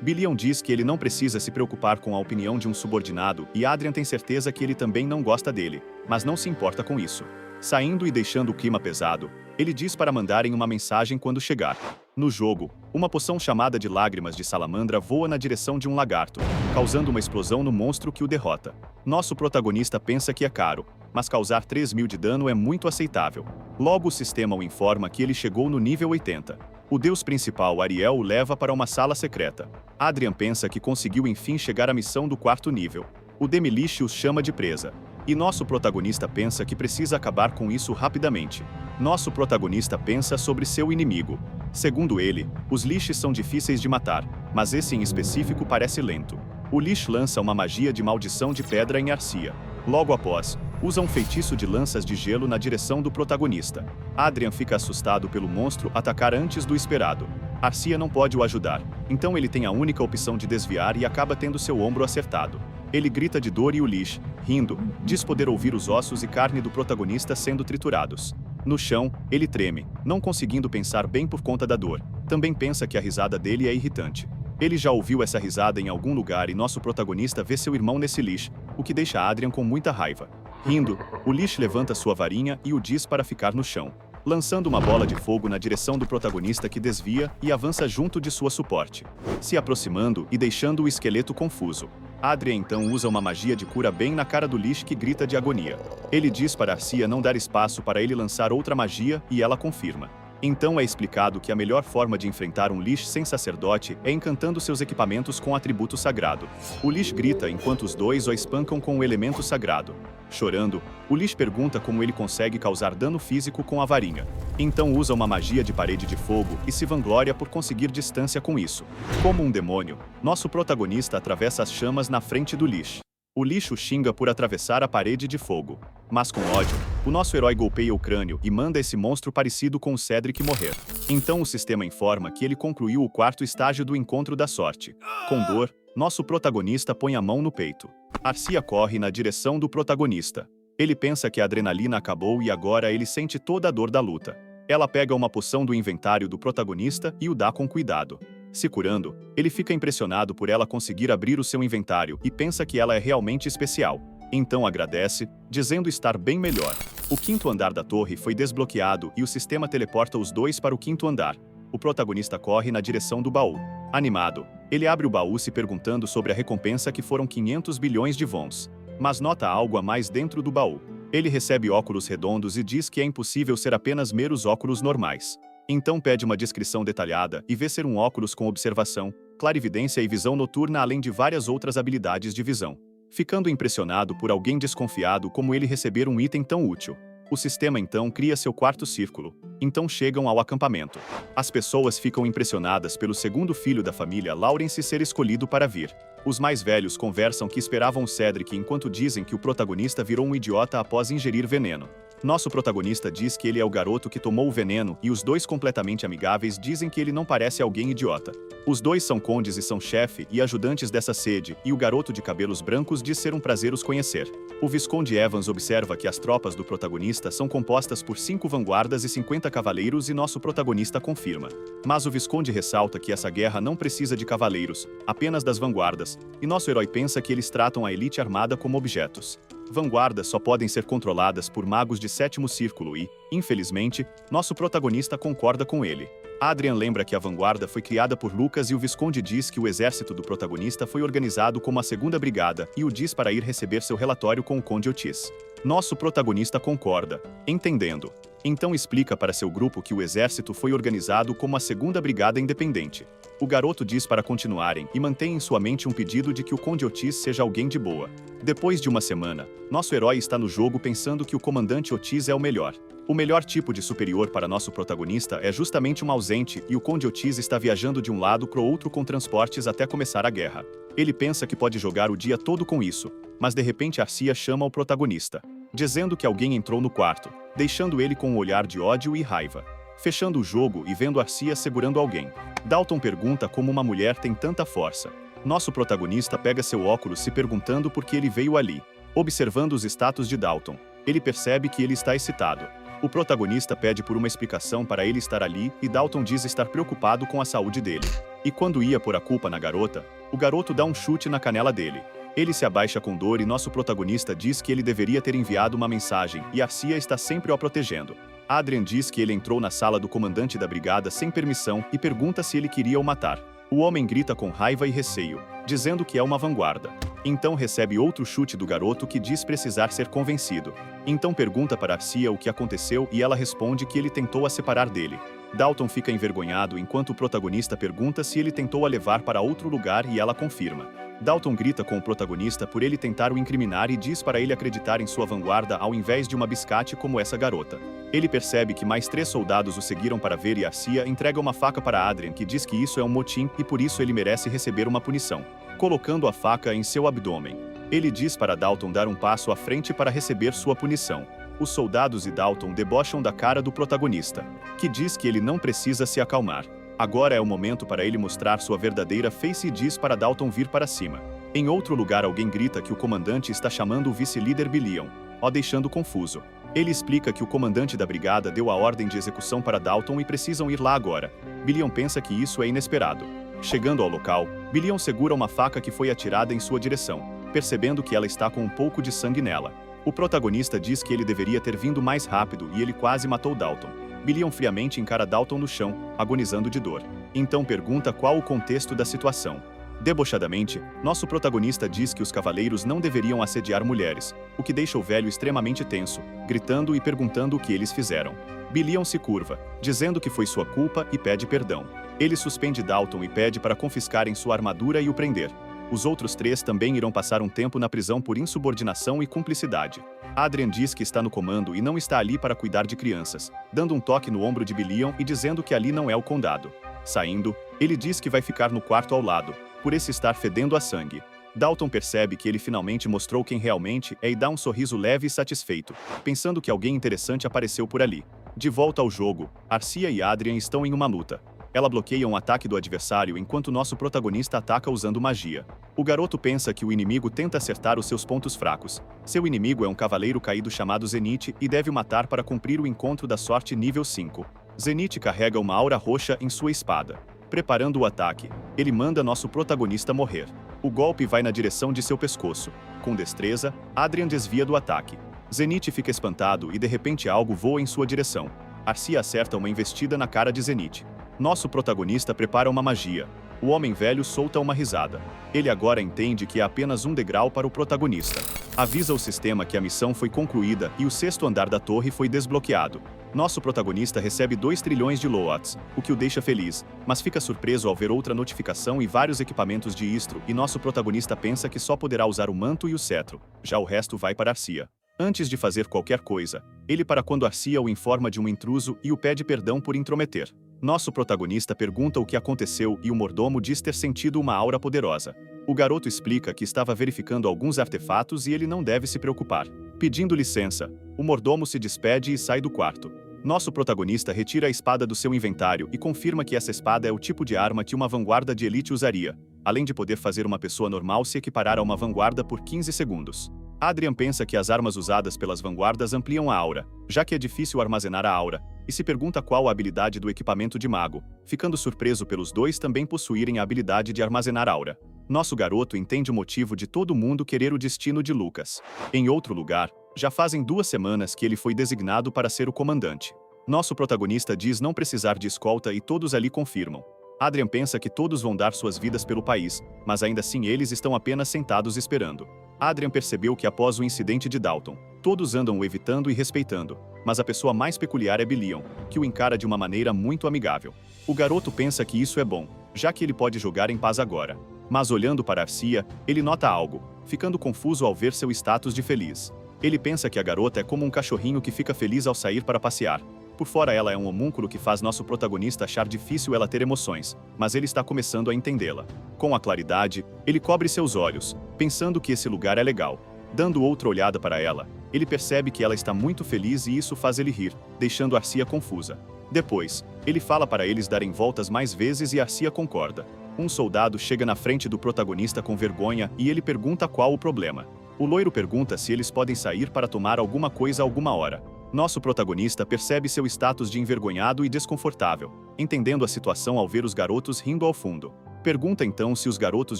Billion diz que ele não precisa se preocupar com a opinião de um subordinado e Adrian tem certeza que ele também não gosta dele, mas não se importa com isso. Saindo e deixando o clima pesado, ele diz para mandarem uma mensagem quando chegar. No jogo, uma poção chamada de Lágrimas de Salamandra voa na direção de um lagarto, causando uma explosão no monstro que o derrota. Nosso protagonista pensa que é caro, mas causar 3.000 de dano é muito aceitável. Logo o sistema o informa que ele chegou no nível 80. O deus principal Ariel o leva para uma sala secreta. Adrian pensa que conseguiu enfim chegar à missão do 4º nível. O Demilish os chama de presa. E nosso protagonista pensa que precisa acabar com isso rapidamente. Nosso protagonista pensa sobre seu inimigo. Segundo ele, os Lich são difíceis de matar, mas esse em específico parece lento. O Lich lança uma magia de maldição de pedra em Arcia. Logo após, usa um feitiço de lanças de gelo na direção do protagonista. Adrian fica assustado pelo monstro atacar antes do esperado. Arcia não pode o ajudar, então ele tem a única opção de desviar e acaba tendo seu ombro acertado. Ele grita de dor e o Lich, rindo, diz poder ouvir os ossos e carne do protagonista sendo triturados. No chão, ele treme, não conseguindo pensar bem por conta da dor. Também pensa que a risada dele é irritante. Ele já ouviu essa risada em algum lugar e nosso protagonista vê seu irmão nesse Lich, o que deixa Adrian com muita raiva. Rindo, o Lich levanta sua varinha e o diz para ficar no chão, lançando uma bola de fogo na direção do protagonista que desvia e avança junto de sua suporte, se aproximando e deixando o esqueleto confuso. Adrian então usa uma magia de cura bem na cara do Lich que grita de agonia. Ele diz para Arcia não dar espaço para ele lançar outra magia e ela confirma. Então é explicado que a melhor forma de enfrentar um Lich sem sacerdote é encantando seus equipamentos com atributo sagrado. O Lich grita enquanto os dois o espancam com o elemento sagrado. Chorando, o Lich pergunta como ele consegue causar dano físico com a varinha. Então usa uma magia de parede de fogo e se vangloria por conseguir distância com isso. Como um demônio, nosso protagonista atravessa as chamas na frente do Lich. O Lich o xinga por atravessar a parede de fogo. Mas com ódio, o nosso herói golpeia o crânio e manda esse monstro parecido com o Cedric morrer. Então o sistema informa que ele concluiu o quarto estágio do encontro da sorte. Com dor, nosso protagonista põe a mão no peito. Arcia corre na direção do protagonista. Ele pensa que a adrenalina acabou e agora ele sente toda a dor da luta. Ela pega uma poção do inventário do protagonista e o dá com cuidado. Se curando, ele fica impressionado por ela conseguir abrir o seu inventário e pensa que ela é realmente especial. Então agradece, dizendo estar bem melhor. O quinto andar da torre foi desbloqueado e o sistema teleporta os dois para o quinto andar. O protagonista corre na direção do baú. Animado, ele abre o baú se perguntando sobre a recompensa que foram 500 bilhões de Vons. Mas nota algo a mais dentro do baú. Ele recebe óculos redondos e diz que é impossível ser apenas meros óculos normais. Então pede uma descrição detalhada e vê ser um óculos com observação, clarividência e visão noturna além de várias outras habilidades de visão. Ficando impressionado por alguém desconfiado como ele receber um item tão útil. O sistema então cria seu quarto círculo. Então chegam ao acampamento. As pessoas ficam impressionadas pelo segundo filho da família Lawrence ser escolhido para vir. Os mais velhos conversam que esperavam Cedric enquanto dizem que o protagonista virou um idiota após ingerir veneno. Nosso protagonista diz que ele é o garoto que tomou o veneno e os dois completamente amigáveis dizem que ele não parece alguém idiota. Os dois são condes e são chefe e ajudantes dessa sede e o garoto de cabelos brancos diz ser um prazer os conhecer. O Visconde Evans observa que as tropas do protagonista são compostas por 5 vanguardas e 50 cavaleiros e nosso protagonista confirma. Mas o Visconde ressalta que essa guerra não precisa de cavaleiros, apenas das vanguardas, e nosso herói pensa que eles tratam a elite armada como objetos. Vanguardas só podem ser controladas por magos de sétimo círculo e, infelizmente, nosso protagonista concorda com ele. Adrian lembra que a vanguarda foi criada por Lucas e o Visconde diz que o exército do protagonista foi organizado como a segunda brigada e o diz para ir receber seu relatório com o Conde Otis. Nosso protagonista concorda, entendendo. Então explica para seu grupo que o exército foi organizado como a segunda brigada independente. O garoto diz para continuarem e mantém em sua mente um pedido de que o Conde Otis seja alguém de boa. Depois de uma semana, nosso herói está no jogo pensando que o comandante Otis é o melhor. O melhor tipo de superior para nosso protagonista é justamente um ausente e o Conde Otis está viajando de um lado para o outro com transportes até começar a guerra. Ele pensa que pode jogar o dia todo com isso, mas de repente Arcia chama o protagonista, dizendo que alguém entrou no quarto, deixando ele com um olhar de ódio e raiva. Fechando o jogo e vendo Arcia segurando alguém. Dalton pergunta como uma mulher tem tanta força. Nosso protagonista pega seu óculos se perguntando por que ele veio ali. Observando os status de Dalton, ele percebe que ele está excitado. O protagonista pede por uma explicação para ele estar ali e Dalton diz estar preocupado com a saúde dele. E quando ia pôr a culpa na garota, o garoto dá um chute na canela dele. Ele se abaixa com dor e nosso protagonista diz que ele deveria ter enviado uma mensagem e Arcia está sempre o protegendo. Adrian diz que ele entrou na sala do comandante da brigada sem permissão e pergunta se ele queria o matar. O homem grita com raiva e receio, dizendo que é uma vanguarda. Então recebe outro chute do garoto que diz precisar ser convencido. Então pergunta para Arcia o que aconteceu e ela responde que ele tentou a separar dele. Dalton fica envergonhado enquanto o protagonista pergunta se ele tentou a levar para outro lugar e ela confirma. Dalton grita com o protagonista por ele tentar o incriminar e diz para ele acreditar em sua vanguarda ao invés de uma biscate como essa garota. Ele percebe que mais 3 soldados o seguiram para ver e Arcia entrega uma faca para Adrian, que diz que isso é um motim e por isso ele merece receber uma punição, colocando a faca em seu abdômen. Ele diz para Dalton dar um passo à frente para receber sua punição. Os soldados e Dalton debocham da cara do protagonista, que diz que ele não precisa se acalmar. Agora é o momento para ele mostrar sua verdadeira face e diz para Dalton vir para cima. Em outro lugar alguém grita que o comandante está chamando o vice-líder Billion, o deixando confuso. Ele explica que o comandante da brigada deu a ordem de execução para Dalton e precisam ir lá agora. Billion pensa que isso é inesperado. Chegando ao local, Billion segura uma faca que foi atirada em sua direção, percebendo que ela está com um pouco de sangue nela. O protagonista diz que ele deveria ter vindo mais rápido e ele quase matou Dalton. Billion friamente encara Dalton no chão, agonizando de dor. Então pergunta qual o contexto da situação. Debochadamente, nosso protagonista diz que os cavaleiros não deveriam assediar mulheres, o que deixa o velho extremamente tenso, gritando e perguntando o que eles fizeram. Billion se curva, dizendo que foi sua culpa e pede perdão. Ele suspende Dalton e pede para confiscarem sua armadura e o prender. Os outros 3 também irão passar um tempo na prisão por insubordinação e cumplicidade. Adrian diz que está no comando e não está ali para cuidar de crianças, dando um toque no ombro de Billion e dizendo que ali não é o condado. Saindo, ele diz que vai ficar no quarto ao lado, por esse estar fedendo a sangue. Dalton percebe que ele finalmente mostrou quem realmente é e dá um sorriso leve e satisfeito, pensando que alguém interessante apareceu por ali. De volta ao jogo, Arcia e Adrian estão em uma luta. Ela bloqueia um ataque do adversário enquanto nosso protagonista ataca usando magia. O garoto pensa que o inimigo tenta acertar os seus pontos fracos. Seu inimigo é um cavaleiro caído chamado Zenith e deve o matar para cumprir o encontro da sorte nível 5. Zenith carrega uma aura roxa em sua espada. Preparando o ataque, ele manda nosso protagonista morrer. O golpe vai na direção de seu pescoço. Com destreza, Adrian desvia do ataque. Zenith fica espantado e de repente algo voa em sua direção. Arcia acerta uma investida na cara de Zenith. Nosso protagonista prepara uma magia. O homem velho solta uma risada. Ele agora entende que é apenas um degrau para o protagonista. Avisa o sistema que a missão foi concluída e o 6º andar da torre foi desbloqueado. Nosso protagonista recebe 2 trilhões de Loats, o que o deixa feliz, mas fica surpreso ao ver outra notificação e vários equipamentos de Istro, e nosso protagonista pensa que só poderá usar o manto e o cetro. Já o resto vai para Arcia. Antes de fazer qualquer coisa, ele para quando Arcia o informa de um intruso e o pede perdão por intrometer. Nosso protagonista pergunta o que aconteceu e o mordomo diz ter sentido uma aura poderosa. O garoto explica que estava verificando alguns artefatos e ele não deve se preocupar. Pedindo licença, o mordomo se despede e sai do quarto. Nosso protagonista retira a espada do seu inventário e confirma que essa espada é o tipo de arma que uma vanguarda de elite usaria, além de poder fazer uma pessoa normal se equiparar a uma vanguarda por 15 segundos. Adrian pensa que as armas usadas pelas vanguardas ampliam a aura, já que é difícil armazenar a aura, e se pergunta qual a habilidade do equipamento de mago, ficando surpreso pelos 2 também possuírem a habilidade de armazenar aura. Nosso garoto entende o motivo de todo mundo querer o destino de Lucas. Em outro lugar, já fazem 2 semanas que ele foi designado para ser o comandante. Nosso protagonista diz não precisar de escolta e todos ali confirmam. Adrian pensa que todos vão dar suas vidas pelo país, mas ainda assim eles estão apenas sentados esperando. Adrian percebeu que após o incidente de Dalton, todos andam o evitando e respeitando, mas a pessoa mais peculiar é Billion, que o encara de uma maneira muito amigável. O garoto pensa que isso é bom, já que ele pode jogar em paz agora. Mas olhando para Arcia, ele nota algo, ficando confuso ao ver seu status de feliz. Ele pensa que a garota é como um cachorrinho que fica feliz ao sair para passear. Por fora ela é um homúnculo que faz nosso protagonista achar difícil ela ter emoções, mas ele está começando a entendê-la. Com a claridade, ele cobre seus olhos, pensando que esse lugar é legal. Dando outra olhada para ela, ele percebe que ela está muito feliz e isso faz ele rir, deixando Arcia confusa. Depois, ele fala para eles darem voltas mais vezes e Arcia concorda. Um soldado chega na frente do protagonista com vergonha e ele pergunta qual o problema. O loiro pergunta se eles podem sair para tomar alguma coisa a alguma hora. Nosso protagonista percebe seu status de envergonhado e desconfortável, entendendo a situação ao ver os garotos rindo ao fundo. Pergunta então se os garotos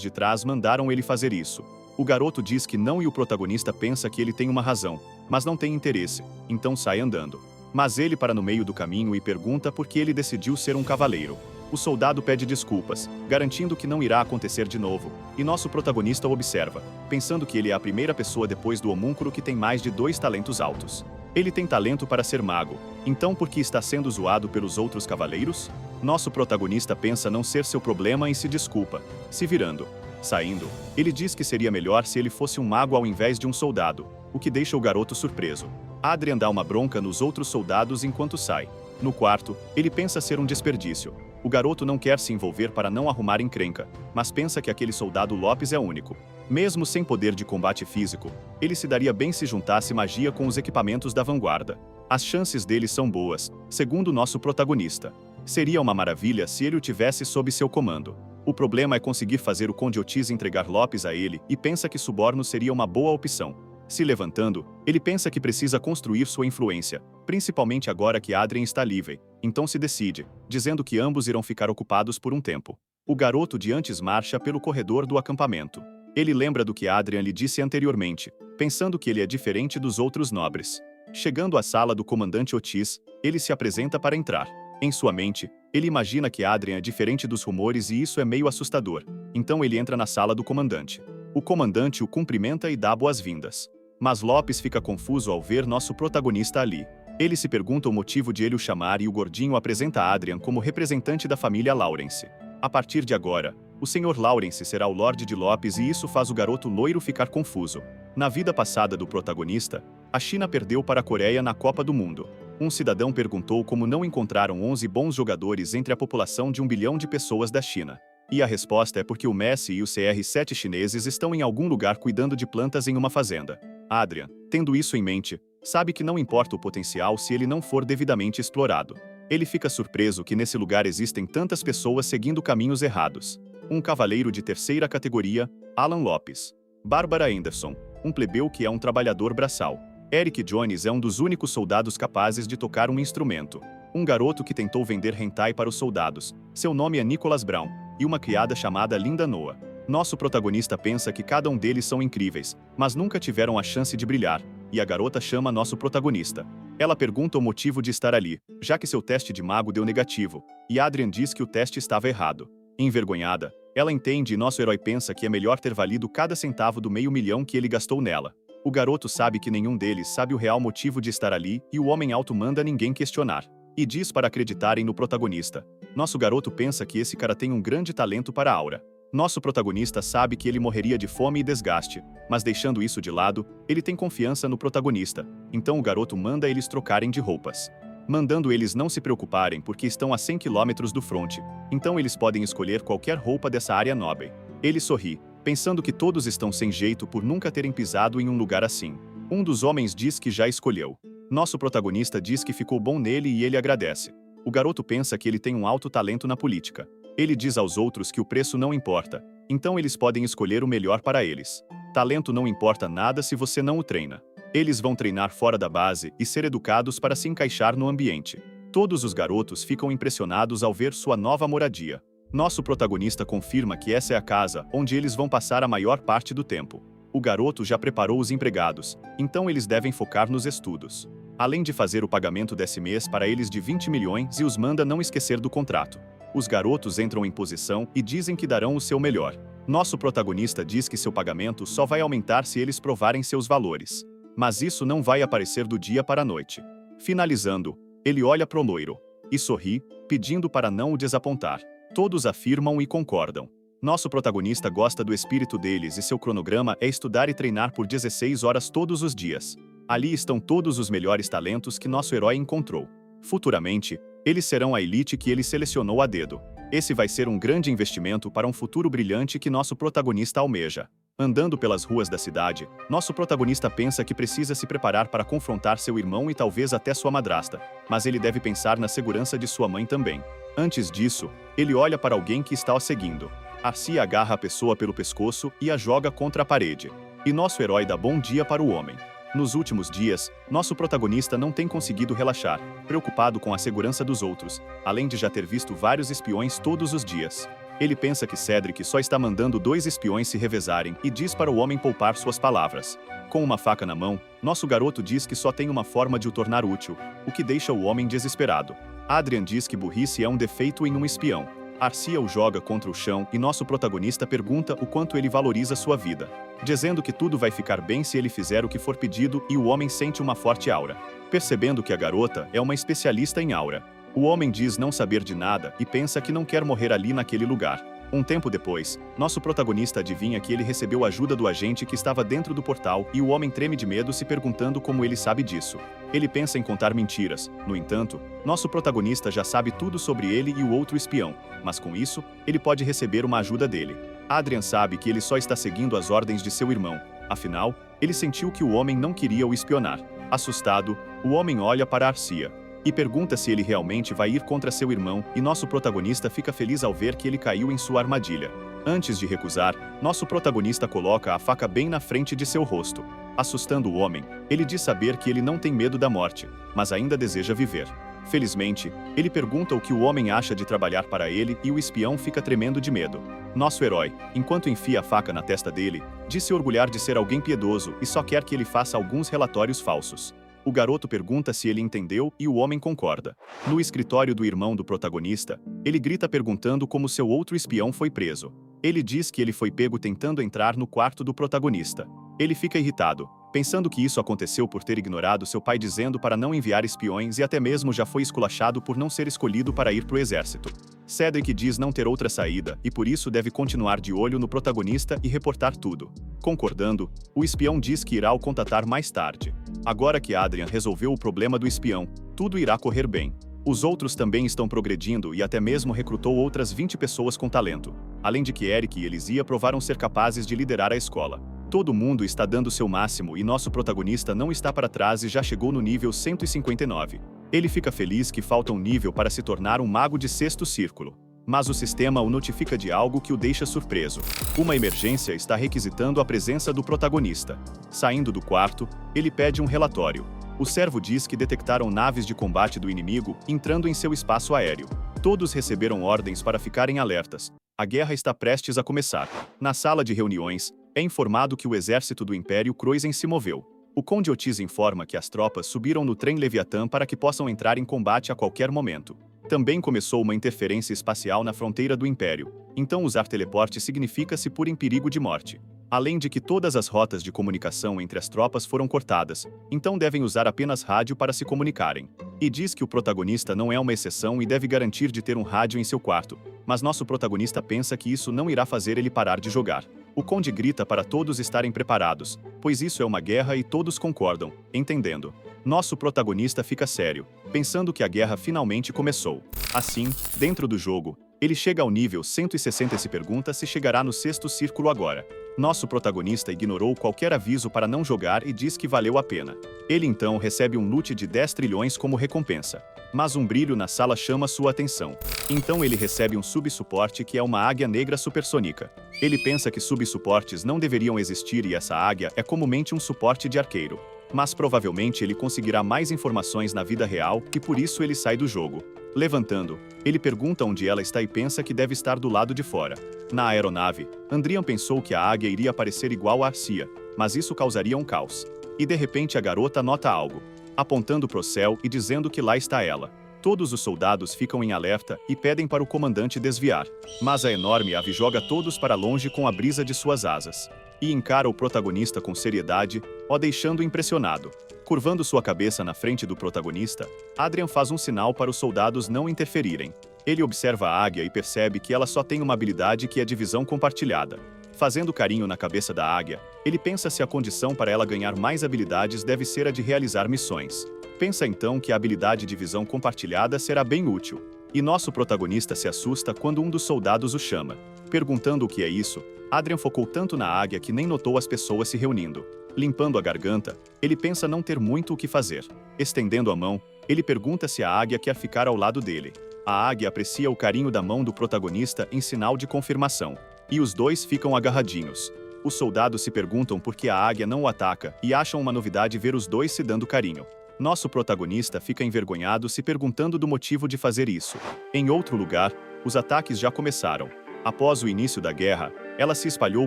de trás mandaram ele fazer isso. O garoto diz que não e o protagonista pensa que ele tem uma razão, mas não tem interesse, então sai andando. Mas ele para no meio do caminho e pergunta por que ele decidiu ser um cavaleiro. O soldado pede desculpas, garantindo que não irá acontecer de novo, e nosso protagonista o observa, pensando que ele é a primeira pessoa depois do homúnculo que tem mais de 2 talentos altos. Ele tem talento para ser mago, então por que está sendo zoado pelos outros cavaleiros? Nosso protagonista pensa não ser seu problema e se desculpa, se virando. Saindo, ele diz que seria melhor se ele fosse um mago ao invés de um soldado, o que deixa o garoto surpreso. Adrian dá uma bronca nos outros soldados enquanto sai. No quarto, ele pensa ser um desperdício. O garoto não quer se envolver para não arrumar encrenca, mas pensa que aquele soldado Lopes é único. Mesmo sem poder de combate físico, ele se daria bem se juntasse magia com os equipamentos da vanguarda. As chances dele são boas, segundo nosso protagonista. Seria uma maravilha se ele o tivesse sob seu comando. O problema é conseguir fazer o Conde Otis entregar Lopes a ele e pensa que suborno seria uma boa opção. Se levantando, ele pensa que precisa construir sua influência, principalmente agora que Adrien está livre, então se decide, dizendo que ambos irão ficar ocupados por um tempo. O garoto de antes marcha pelo corredor do acampamento. Ele lembra do que Adrien lhe disse anteriormente, pensando que ele é diferente dos outros nobres. Chegando à sala do comandante Otis, ele se apresenta para entrar. Em sua mente, ele imagina que Adrien é diferente dos rumores e isso é meio assustador. Então ele entra na sala do comandante. O comandante o cumprimenta e dá boas-vindas. Mas Lopes fica confuso ao ver nosso protagonista ali. Ele se pergunta o motivo de ele o chamar e o gordinho apresenta Adrien como representante da família Lawrence. A partir de agora, o Sr. Lawrence será o Lorde de Lopes e isso faz o garoto loiro ficar confuso. Na vida passada do protagonista, a China perdeu para a Coreia na Copa do Mundo. Um cidadão perguntou como não encontraram 11 bons jogadores entre a população de 1 bilhão de pessoas da China. E a resposta é porque o Messi e o CR7 chineses estão em algum lugar cuidando de plantas em uma fazenda. Adrien, tendo isso em mente, sabe que não importa o potencial se ele não for devidamente explorado. Ele fica surpreso que nesse lugar existem tantas pessoas seguindo caminhos errados. Um cavaleiro de terceira categoria, Alan Lopes. Bárbara Anderson, um plebeu que é um trabalhador braçal. Eric Jones é um dos únicos soldados capazes de tocar um instrumento. Um garoto que tentou vender hentai para os soldados. Seu nome é Nicholas Brown. E uma criada chamada Linda Noah. Nosso protagonista pensa que cada um deles são incríveis, mas nunca tiveram a chance de brilhar, e a garota chama nosso protagonista. Ela pergunta o motivo de estar ali, já que seu teste de mago deu negativo, e Adrien diz que o teste estava errado. Envergonhada, ela entende e nosso herói pensa que é melhor ter valido cada centavo do meio milhão que ele gastou nela. O garoto sabe que nenhum deles sabe o real motivo de estar ali e o homem alto manda ninguém questionar. E diz para acreditarem no protagonista. Nosso garoto pensa que esse cara tem um grande talento para a aura. Nosso protagonista sabe que ele morreria de fome e desgaste, mas deixando isso de lado, ele tem confiança no protagonista, então o garoto manda eles trocarem de roupas. Mandando eles não se preocuparem porque estão a 100 km do fronte, então eles podem escolher qualquer roupa dessa área nobre. Ele sorri, pensando que todos estão sem jeito por nunca terem pisado em um lugar assim. Um dos homens diz que já escolheu. Nosso protagonista diz que ficou bom nele e ele agradece. O garoto pensa que ele tem um alto talento na política. Ele diz aos outros que o preço não importa, então eles podem escolher o melhor para eles. Talento não importa nada se você não o treina. Eles vão treinar fora da base e ser educados para se encaixar no ambiente. Todos os garotos ficam impressionados ao ver sua nova moradia. Nosso protagonista confirma que essa é a casa onde eles vão passar a maior parte do tempo. O garoto já preparou os empregados, então eles devem focar nos estudos. Além de fazer o pagamento desse mês para eles de 20 milhões e os manda não esquecer do contrato. Os garotos entram em posição e dizem que darão o seu melhor. Nosso protagonista diz que seu pagamento só vai aumentar se eles provarem seus valores. Mas isso não vai aparecer do dia para a noite. Finalizando, ele olha pro loiro e sorri, pedindo para não o desapontar. Todos afirmam e concordam. Nosso protagonista gosta do espírito deles e seu cronograma é estudar e treinar por 16 horas todos os dias. Ali estão todos os melhores talentos que nosso herói encontrou. Futuramente, eles serão a elite que ele selecionou a dedo. Esse vai ser um grande investimento para um futuro brilhante que nosso protagonista almeja. Andando pelas ruas da cidade, nosso protagonista pensa que precisa se preparar para confrontar seu irmão e talvez até sua madrasta, mas ele deve pensar na segurança de sua mãe também. Antes disso, ele olha para alguém que está o seguindo. Arcia agarra a pessoa pelo pescoço e a joga contra a parede. E nosso herói dá bom dia para o homem. Nos últimos dias, nosso protagonista não tem conseguido relaxar, preocupado com a segurança dos outros, além de já ter visto vários espiões todos os dias. Ele pensa que Cedric só está mandando 2 espiões se revezarem e diz para o homem poupar suas palavras. Com uma faca na mão, nosso garoto diz que só tem uma forma de o tornar útil, o que deixa o homem desesperado. Adrien diz que burrice é um defeito em um espião. Arcia o joga contra o chão e nosso protagonista pergunta o quanto ele valoriza sua vida, dizendo que tudo vai ficar bem se ele fizer o que for pedido, e o homem sente uma forte aura. Percebendo que a garota é uma especialista em aura, o homem diz não saber de nada e pensa que não quer morrer ali naquele lugar. Um tempo depois, nosso protagonista adivinha que ele recebeu ajuda do agente que estava dentro do portal, e o homem treme de medo, se perguntando como ele sabe disso. Ele pensa em contar mentiras. No entanto, nosso protagonista já sabe tudo sobre ele e o outro espião, mas com isso, ele pode receber uma ajuda dele. Adrian sabe que ele só está seguindo as ordens de seu irmão. Afinal, ele sentiu que o homem não queria o espionar. Assustado, o homem olha para Arcia e pergunta se ele realmente vai ir contra seu irmão, e nosso protagonista fica feliz ao ver que ele caiu em sua armadilha. Antes de recusar, nosso protagonista coloca a faca bem na frente de seu rosto. Assustando o homem, ele diz saber que ele não tem medo da morte, mas ainda deseja viver. Felizmente, ele pergunta o que o homem acha de trabalhar para ele, e o espião fica tremendo de medo. Nosso herói, enquanto enfia a faca na testa dele, diz se orgulhar de ser alguém piedoso e só quer que ele faça alguns relatórios falsos. O garoto pergunta se ele entendeu e o homem concorda. No escritório do irmão do protagonista, ele grita perguntando como seu outro espião foi preso. Ele diz que ele foi pego tentando entrar no quarto do protagonista. Ele fica irritado, pensando que isso aconteceu por ter ignorado seu pai dizendo para não enviar espiões, e até mesmo já foi esculachado por não ser escolhido para ir para o exército. Cedric diz não ter outra saída e por isso deve continuar de olho no protagonista e reportar tudo. Concordando, o espião diz que irá o contatar mais tarde. Agora que Adrian resolveu o problema do espião, tudo irá correr bem. Os outros também estão progredindo e até mesmo recrutou outras 20 pessoas com talento. Além de que Eric e Elisia provaram ser capazes de liderar a escola. Todo mundo está dando seu máximo e nosso protagonista não está para trás e já chegou no nível 159. Ele fica feliz que falta um nível para se tornar um mago de sexto círculo. Mas o sistema o notifica de algo que o deixa surpreso. Uma emergência está requisitando a presença do protagonista. Saindo do quarto, ele pede um relatório. O servo diz que detectaram naves de combate do inimigo entrando em seu espaço aéreo. Todos receberam ordens para ficarem alertas. A guerra está prestes a começar. Na sala de reuniões, é informado que o exército do Império Croisen se moveu. O Conde Otis informa que as tropas subiram no trem Leviatã para que possam entrar em combate a qualquer momento. Também começou uma interferência espacial na fronteira do Império, então usar teleporte significa-se por em perigo de morte. Além de que todas as rotas de comunicação entre as tropas foram cortadas, então devem usar apenas rádio para se comunicarem. E diz que o protagonista não é uma exceção e deve garantir de ter um rádio em seu quarto, mas nosso protagonista pensa que isso não irá fazer ele parar de jogar. O Conde grita para todos estarem preparados, pois isso é uma guerra e todos concordam, entendendo. Nosso protagonista fica sério, pensando que a guerra finalmente começou. Assim, dentro do jogo, ele chega ao nível 160 e se pergunta se chegará no sexto círculo agora. Nosso protagonista ignorou qualquer aviso para não jogar e diz que valeu a pena. Ele então recebe um loot de 10 trilhões como recompensa. Mas um brilho na sala chama sua atenção. Então ele recebe um subsuporte que é uma águia negra supersônica. Ele pensa que subsuportes não deveriam existir e essa águia é comumente um suporte de arqueiro. Mas provavelmente ele conseguirá mais informações na vida real e por isso ele sai do jogo. Levantando, ele pergunta onde ela está e pensa que deve estar do lado de fora. Na aeronave, Andrian pensou que a águia iria parecer igual a Arcia, mas isso causaria um caos. E de repente a garota nota algo, apontando para o céu e dizendo que lá está ela. Todos os soldados ficam em alerta e pedem para o comandante desviar. Mas a enorme ave joga todos para longe com a brisa de suas asas. E encara o protagonista com seriedade, o deixando impressionado. Curvando sua cabeça na frente do protagonista, Adrian faz um sinal para os soldados não interferirem. Ele observa a águia e percebe que ela só tem uma habilidade que é de visão compartilhada. Fazendo carinho na cabeça da águia, ele pensa se a condição para ela ganhar mais habilidades deve ser a de realizar missões. Pensa então que a habilidade de visão compartilhada será bem útil. E nosso protagonista se assusta quando um dos soldados o chama. Perguntando o que é isso, Adrian focou tanto na águia que nem notou as pessoas se reunindo. Limpando a garganta, ele pensa não ter muito o que fazer. Estendendo a mão, ele pergunta se a águia quer ficar ao lado dele. A águia aprecia o carinho da mão do protagonista em sinal de confirmação. E os dois ficam agarradinhos. Os soldados se perguntam por que a águia não o ataca e acham uma novidade ver os dois se dando carinho. Nosso protagonista fica envergonhado se perguntando do motivo de fazer isso. Em outro lugar, os ataques já começaram. Após o início da guerra, ela se espalhou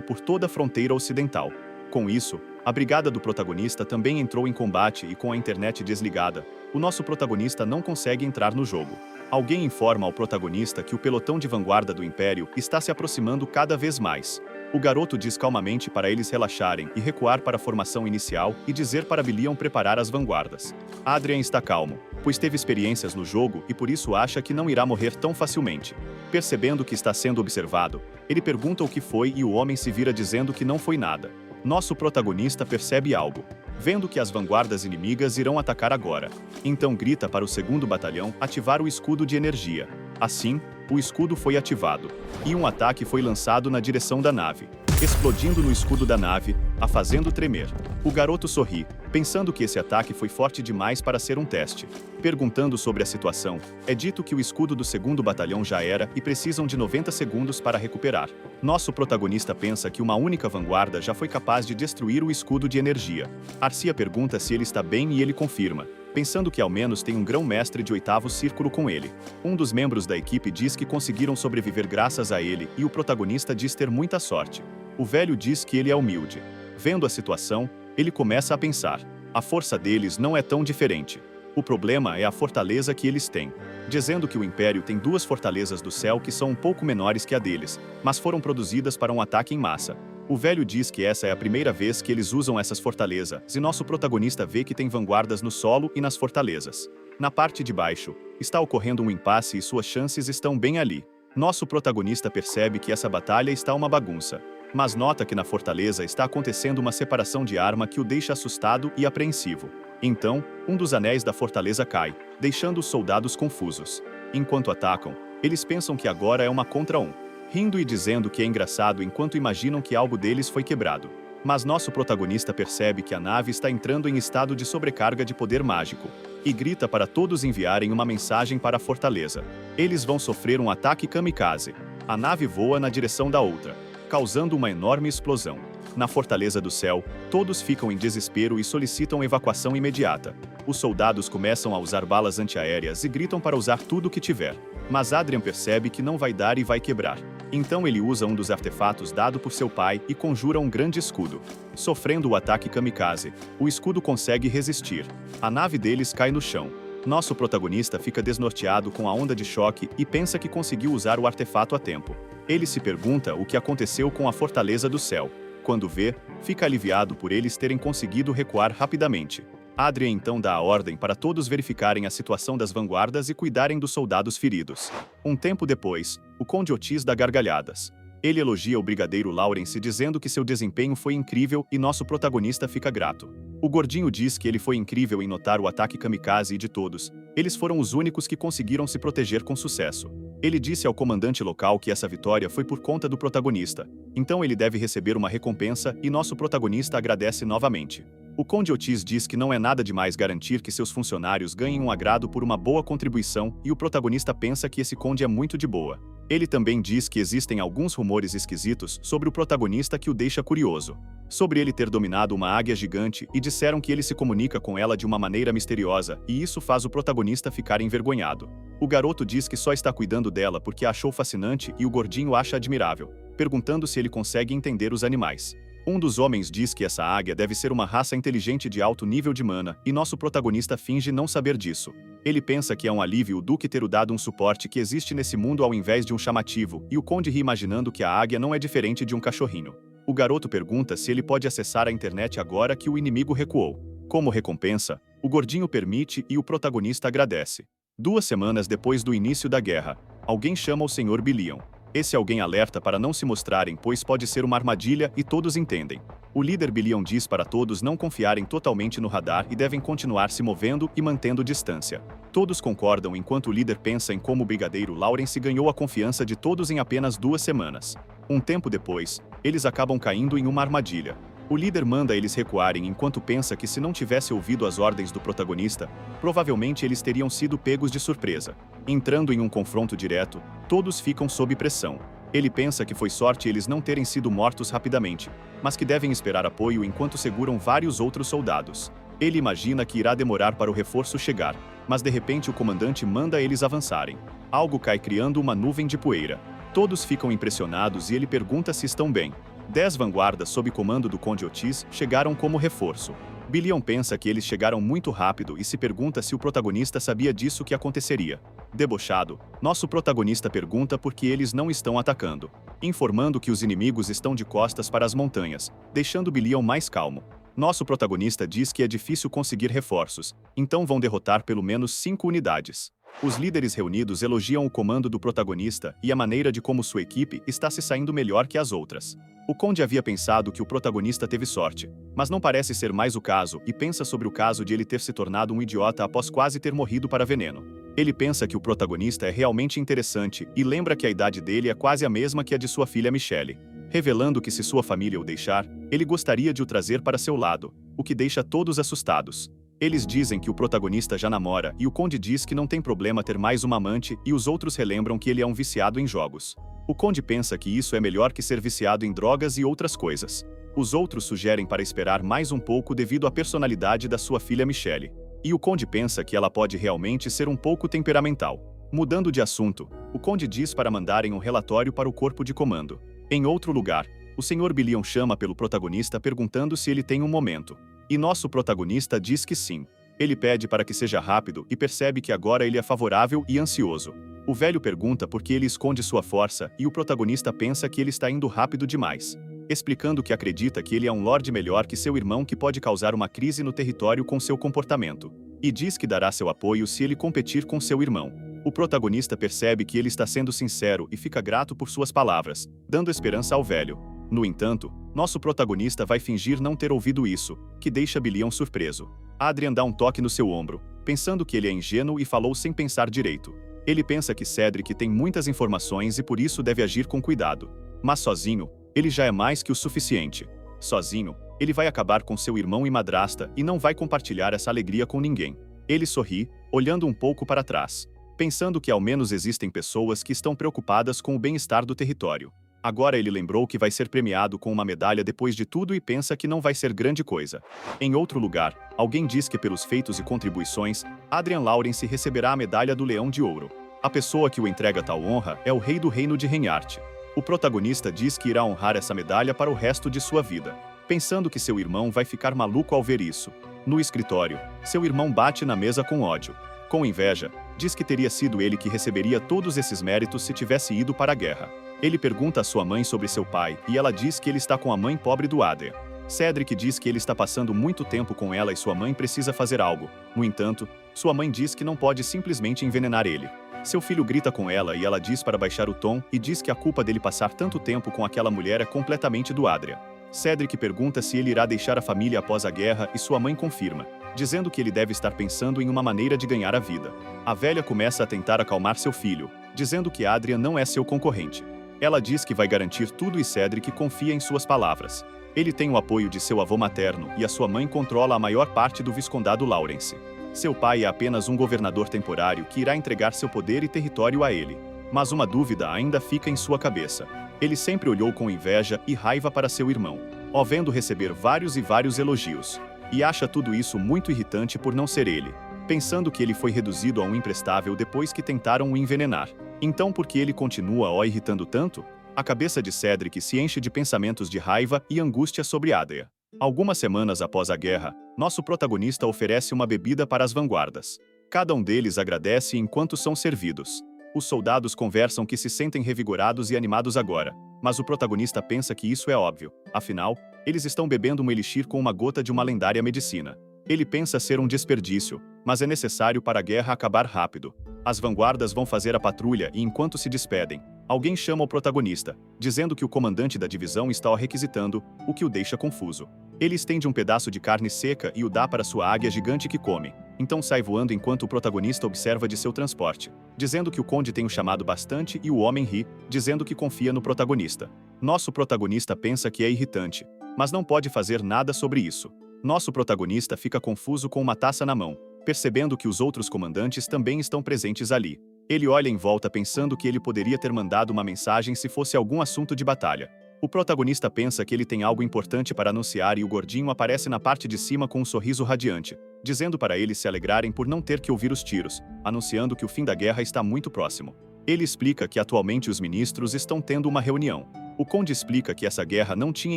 por toda a fronteira ocidental. Com isso, a brigada do protagonista também entrou em combate e com a internet desligada, o nosso protagonista não consegue entrar no jogo. Alguém informa ao protagonista que o pelotão de vanguarda do Império está se aproximando cada vez mais. O garoto diz calmamente para eles relaxarem e recuar para a formação inicial e dizer para Billion preparar as vanguardas. Adrian está calmo, pois teve experiências no jogo e por isso acha que não irá morrer tão facilmente. Percebendo que está sendo observado, ele pergunta o que foi e o homem se vira dizendo que não foi nada. Nosso protagonista percebe algo, vendo que as vanguardas inimigas irão atacar agora. Então grita para o 2º batalhão ativar o escudo de energia. Assim, o escudo foi ativado, e um ataque foi lançado na direção da nave, explodindo no escudo da nave, a fazendo tremer. O garoto sorri, pensando que esse ataque foi forte demais para ser um teste. Perguntando sobre a situação, é dito que o escudo do 2º batalhão já era e precisam de 90 segundos para recuperar. Nosso protagonista pensa que uma única vanguarda já foi capaz de destruir o escudo de energia. Arcia pergunta se ele está bem e ele confirma, pensando que ao menos tem um grão-mestre de 8º círculo com ele. Um dos membros da equipe diz que conseguiram sobreviver graças a ele e o protagonista diz ter muita sorte. O velho diz que ele é humilde. Vendo a situação, ele começa a pensar: a força deles não é tão diferente. O problema é a fortaleza que eles têm. Dizendo que o Império tem 2 fortalezas do céu que são um pouco menores que a deles, mas foram produzidas para um ataque em massa. O velho diz que essa é a primeira vez que eles usam essas fortalezas, e nosso protagonista vê que tem vanguardas no solo e nas fortalezas. Na parte de baixo, está ocorrendo um impasse e suas chances estão bem ali. Nosso protagonista percebe que essa batalha está uma bagunça, mas nota que na fortaleza está acontecendo uma separação de arma que o deixa assustado e apreensivo. Então, um dos anéis da fortaleza cai, deixando os soldados confusos. Enquanto atacam, eles pensam que agora é uma contra um, rindo e dizendo que é engraçado enquanto imaginam que algo deles foi quebrado. Mas nosso protagonista percebe que a nave está entrando em estado de sobrecarga de poder mágico, e grita para todos enviarem uma mensagem para a fortaleza. Eles vão sofrer um ataque kamikaze. A nave voa na direção da outra, causando uma enorme explosão. Na Fortaleza do Céu, todos ficam em desespero e solicitam evacuação imediata. Os soldados começam a usar balas antiaéreas e gritam para usar tudo o que tiver. Mas Adrian percebe que não vai dar e vai quebrar. Então ele usa um dos artefatos dado por seu pai e conjura um grande escudo. Sofrendo o ataque kamikaze, o escudo consegue resistir. A nave deles cai no chão. Nosso protagonista fica desnorteado com a onda de choque e pensa que conseguiu usar o artefato a tempo. Ele se pergunta o que aconteceu com a Fortaleza do Céu. Quando vê, fica aliviado por eles terem conseguido recuar rapidamente. Adrian então dá a ordem para todos verificarem a situação das vanguardas e cuidarem dos soldados feridos. Um tempo depois, o Conde Otis dá gargalhadas. Ele elogia o Brigadeiro Lawrence dizendo que seu desempenho foi incrível e nosso protagonista fica grato. O gordinho diz que ele foi incrível em notar o ataque kamikaze e de todos, eles foram os únicos que conseguiram se proteger com sucesso. Ele disse ao comandante local que essa vitória foi por conta do protagonista, então ele deve receber uma recompensa e nosso protagonista agradece novamente. O Conde Otis diz que não é nada demais garantir que seus funcionários ganhem um agrado por uma boa contribuição e o protagonista pensa que esse conde é muito de boa. Ele também diz que existem alguns rumores esquisitos sobre o protagonista que o deixa curioso. Sobre ele ter dominado uma águia gigante e disseram que ele se comunica com ela de uma maneira misteriosa e isso faz o protagonista ficar envergonhado. O garoto diz que só está cuidando dela porque a achou fascinante e o gordinho acha admirável, perguntando se ele consegue entender os animais. Um dos homens diz que essa águia deve ser uma raça inteligente de alto nível de mana, e nosso protagonista finge não saber disso. Ele pensa que é um alívio o Duque ter dado um suporte que existe nesse mundo ao invés de um chamativo, e o conde ri imaginando que a águia não é diferente de um cachorrinho. O garoto pergunta se ele pode acessar a internet agora que o inimigo recuou. Como recompensa, o gordinho permite e o protagonista agradece. 2 semanas depois do início da guerra, alguém chama o Sr. Billion. Esse alguém alerta para não se mostrarem pois pode ser uma armadilha e todos entendem. O líder Billion diz para todos não confiarem totalmente no radar e devem continuar se movendo e mantendo distância. Todos concordam enquanto o líder pensa em como o Brigadeiro Lawrence ganhou a confiança de todos em apenas 2 semanas. Um tempo depois, eles acabam caindo em uma armadilha. O líder manda eles recuarem enquanto pensa que se não tivesse ouvido as ordens do protagonista, provavelmente eles teriam sido pegos de surpresa. Entrando em um confronto direto, todos ficam sob pressão. Ele pensa que foi sorte eles não terem sido mortos rapidamente, mas que devem esperar apoio enquanto seguram vários outros soldados. Ele imagina que irá demorar para o reforço chegar, mas de repente o comandante manda eles avançarem. Algo cai criando uma nuvem de poeira. Todos ficam impressionados e ele pergunta se estão bem. 10 vanguardas sob comando do Conde Otis chegaram como reforço. Billion pensa que eles chegaram muito rápido e se pergunta se o protagonista sabia disso que aconteceria. Debochado, nosso protagonista pergunta por que eles não estão atacando, informando que os inimigos estão de costas para as montanhas, deixando Billion mais calmo. Nosso protagonista diz que é difícil conseguir reforços, então vão derrotar pelo menos 5 unidades. Os líderes reunidos elogiam o comando do protagonista e a maneira de como sua equipe está se saindo melhor que as outras. O Conde havia pensado que o protagonista teve sorte, mas não parece ser mais o caso e pensa sobre o caso de ele ter se tornado um idiota após quase ter morrido para veneno. Ele pensa que o protagonista é realmente interessante e lembra que a idade dele é quase a mesma que a de sua filha Michelle, revelando que se sua família o deixar, ele gostaria de o trazer para seu lado, o que deixa todos assustados. Eles dizem que o protagonista já namora e o Conde diz que não tem problema ter mais uma amante e os outros relembram que ele é um viciado em jogos. O Conde pensa que isso é melhor que ser viciado em drogas e outras coisas. Os outros sugerem para esperar mais um pouco devido à personalidade da sua filha Michelle. E o Conde pensa que ela pode realmente ser um pouco temperamental. Mudando de assunto, o Conde diz para mandarem um relatório para o corpo de comando. Em outro lugar, o Sr. Billion chama pelo protagonista perguntando se ele tem um momento. E nosso protagonista diz que sim. Ele pede para que seja rápido e percebe que agora ele é favorável e ansioso. O velho pergunta por que ele esconde sua força e o protagonista pensa que ele está indo rápido demais, explicando que acredita que ele é um lorde melhor que seu irmão que pode causar uma crise no território com seu comportamento. E diz que dará seu apoio se ele competir com seu irmão. O protagonista percebe que ele está sendo sincero e fica grato por suas palavras, dando esperança ao velho. No entanto, nosso protagonista vai fingir não ter ouvido isso, que deixa Billion surpreso. Adrian dá um toque no seu ombro, pensando que ele é ingênuo e falou sem pensar direito. Ele pensa que Cedric tem muitas informações e por isso deve agir com cuidado. Mas sozinho, ele já é mais que o suficiente. Sozinho, ele vai acabar com seu irmão e madrasta e não vai compartilhar essa alegria com ninguém. Ele sorri, olhando um pouco para trás, pensando que ao menos existem pessoas que estão preocupadas com o bem-estar do território. Agora ele lembrou que vai ser premiado com uma medalha depois de tudo e pensa que não vai ser grande coisa. Em outro lugar, alguém diz que pelos feitos e contribuições, Adrian Lawrence receberá a medalha do Leão de Ouro. A pessoa que o entrega tal honra é o rei do reino de Reinhardt. O protagonista diz que irá honrar essa medalha para o resto de sua vida, pensando que seu irmão vai ficar maluco ao ver isso. No escritório, seu irmão bate na mesa com ódio. Com inveja, diz que teria sido ele que receberia todos esses méritos se tivesse ido para a guerra. Ele pergunta à sua mãe sobre seu pai e ela diz que ele está com a mãe pobre do Adrian. Cedric diz que ele está passando muito tempo com ela e sua mãe precisa fazer algo. No entanto, sua mãe diz que não pode simplesmente envenenar ele. Seu filho grita com ela e ela diz para baixar o tom e diz que a culpa dele passar tanto tempo com aquela mulher é completamente do Adrian. Cedric pergunta se ele irá deixar a família após a guerra e sua mãe confirma, dizendo que ele deve estar pensando em uma maneira de ganhar a vida. A velha começa a tentar acalmar seu filho, dizendo que Adrian não é seu concorrente. Ela diz que vai garantir tudo e Cedric confia em suas palavras. Ele tem o apoio de seu avô materno e a sua mãe controla a maior parte do Viscondado Lawrence. Seu pai é apenas um governador temporário que irá entregar seu poder e território a ele. Mas uma dúvida ainda fica em sua cabeça. Ele sempre olhou com inveja e raiva para seu irmão, o vendo receber vários e vários elogios. E acha tudo isso muito irritante por não ser ele, pensando que ele foi reduzido a um imprestável depois que tentaram o envenenar. Então por que ele continua o irritando tanto? A cabeça de Cedric se enche de pensamentos de raiva e angústia sobre Adrian. Algumas semanas após a guerra, nosso protagonista oferece uma bebida para as vanguardas. Cada um deles agradece enquanto são servidos. Os soldados conversam que se sentem revigorados e animados agora, mas o protagonista pensa que isso é óbvio. Afinal, eles estão bebendo um elixir com uma gota de uma lendária medicina. Ele pensa ser um desperdício, mas é necessário para a guerra acabar rápido. As vanguardas vão fazer a patrulha e enquanto se despedem, alguém chama o protagonista, dizendo que o comandante da divisão está o requisitando, o que o deixa confuso. Ele estende um pedaço de carne seca e o dá para sua águia gigante que come. Então sai voando enquanto o protagonista observa de seu transporte, dizendo que o conde tem o chamado bastante e o homem ri, dizendo que confia no protagonista. Nosso protagonista pensa que é irritante, mas não pode fazer nada sobre isso. Nosso protagonista fica confuso com uma taça na mão, percebendo que os outros comandantes também estão presentes ali. Ele olha em volta pensando que ele poderia ter mandado uma mensagem se fosse algum assunto de batalha. O protagonista pensa que ele tem algo importante para anunciar e o gordinho aparece na parte de cima com um sorriso radiante, dizendo para eles se alegrarem por não ter que ouvir os tiros, anunciando que o fim da guerra está muito próximo. Ele explica que atualmente os ministros estão tendo uma reunião. O conde explica que essa guerra não tinha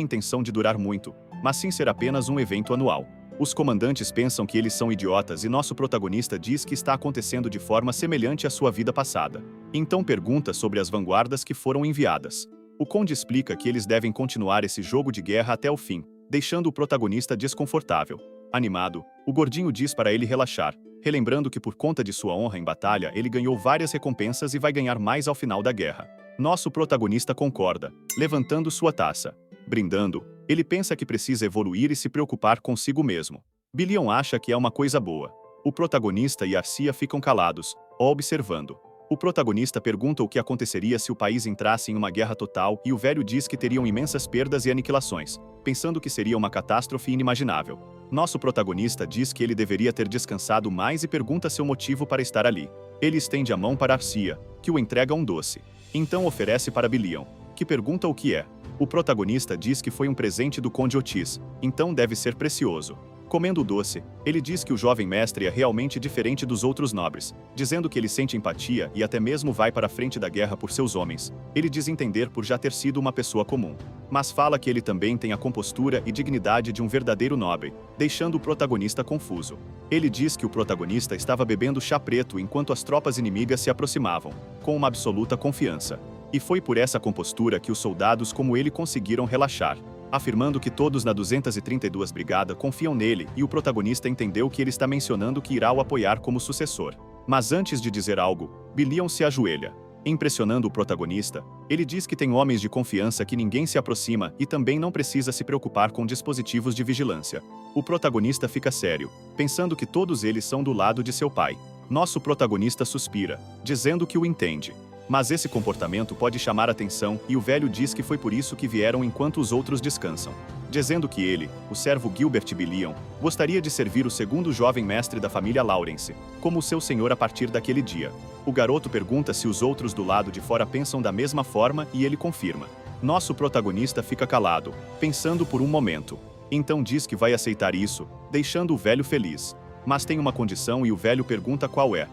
intenção de durar muito, mas sim ser apenas um evento anual. Os comandantes pensam que eles são idiotas e nosso protagonista diz que está acontecendo de forma semelhante à sua vida passada. Então pergunta sobre as vanguardas que foram enviadas. O conde explica que eles devem continuar esse jogo de guerra até o fim, deixando o protagonista desconfortável. Animado, o gordinho diz para ele relaxar, relembrando que por conta de sua honra em batalha ele ganhou várias recompensas e vai ganhar mais ao final da guerra. Nosso protagonista concorda, levantando sua taça. Brindando, ele pensa que precisa evoluir e se preocupar consigo mesmo. Billion acha que é uma coisa boa. O protagonista e Arcia ficam calados, observando. O protagonista pergunta o que aconteceria se o país entrasse em uma guerra total e o velho diz que teriam imensas perdas e aniquilações, pensando que seria uma catástrofe inimaginável. Nosso protagonista diz que ele deveria ter descansado mais e pergunta seu motivo para estar ali. Ele estende a mão para Arcia, que o entrega um doce. Então oferece para Billion, que pergunta o que é. O protagonista diz que foi um presente do Conde Otis, então deve ser precioso. Comendo o doce, ele diz que o jovem mestre é realmente diferente dos outros nobres, dizendo que ele sente empatia e até mesmo vai para a frente da guerra por seus homens. Ele diz entender por já ter sido uma pessoa comum. Mas fala que ele também tem a compostura e dignidade de um verdadeiro nobre, deixando o protagonista confuso. Ele diz que o protagonista estava bebendo chá preto enquanto as tropas inimigas se aproximavam, com uma absoluta confiança. E foi por essa compostura que os soldados como ele conseguiram relaxar, afirmando que todos na 232 Brigada confiam nele e o protagonista entendeu que ele está mencionando que irá o apoiar como sucessor. Mas antes de dizer algo, Billion se ajoelha. Impressionando o protagonista, ele diz que tem homens de confiança que ninguém se aproxima e também não precisa se preocupar com dispositivos de vigilância. O protagonista fica sério, pensando que todos eles são do lado de seu pai. Nosso protagonista suspira, dizendo que o entende. Mas esse comportamento pode chamar atenção e o velho diz que foi por isso que vieram enquanto os outros descansam. Dizendo que ele, o servo Gilbert Billion, gostaria de servir o segundo jovem mestre da família Lawrence, como seu senhor a partir daquele dia. O garoto pergunta se os outros do lado de fora pensam da mesma forma e ele confirma. Nosso protagonista fica calado, pensando por um momento. Então diz que vai aceitar isso, deixando o velho feliz. Mas tem uma condição e o velho pergunta qual é.